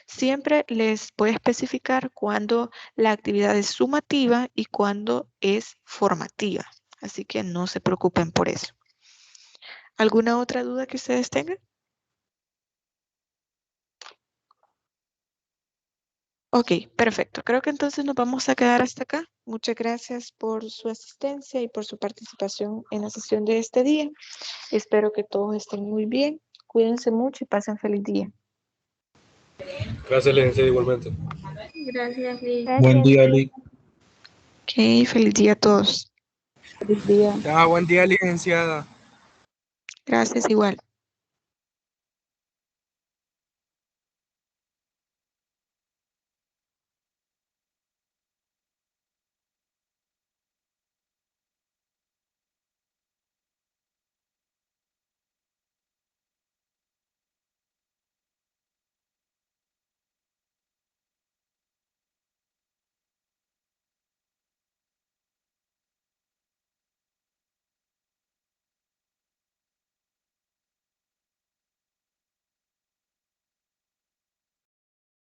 Siempre les voy a especificar cuándo la actividad es sumativa y cuándo es formativa. Así que no se preocupen por eso. ¿Alguna otra duda que ustedes tengan? Ok, perfecto. Creo que entonces nos vamos a quedar hasta acá. Muchas gracias por su asistencia y por su participación en la sesión de este día. Espero que todos estén muy bien. Cuídense mucho y pasen feliz día. Gracias, licenciada, igualmente. Gracias, Liz. Buen día, Lic. Ok, feliz día a todos. Feliz día. Buen día, licenciada. Gracias igual.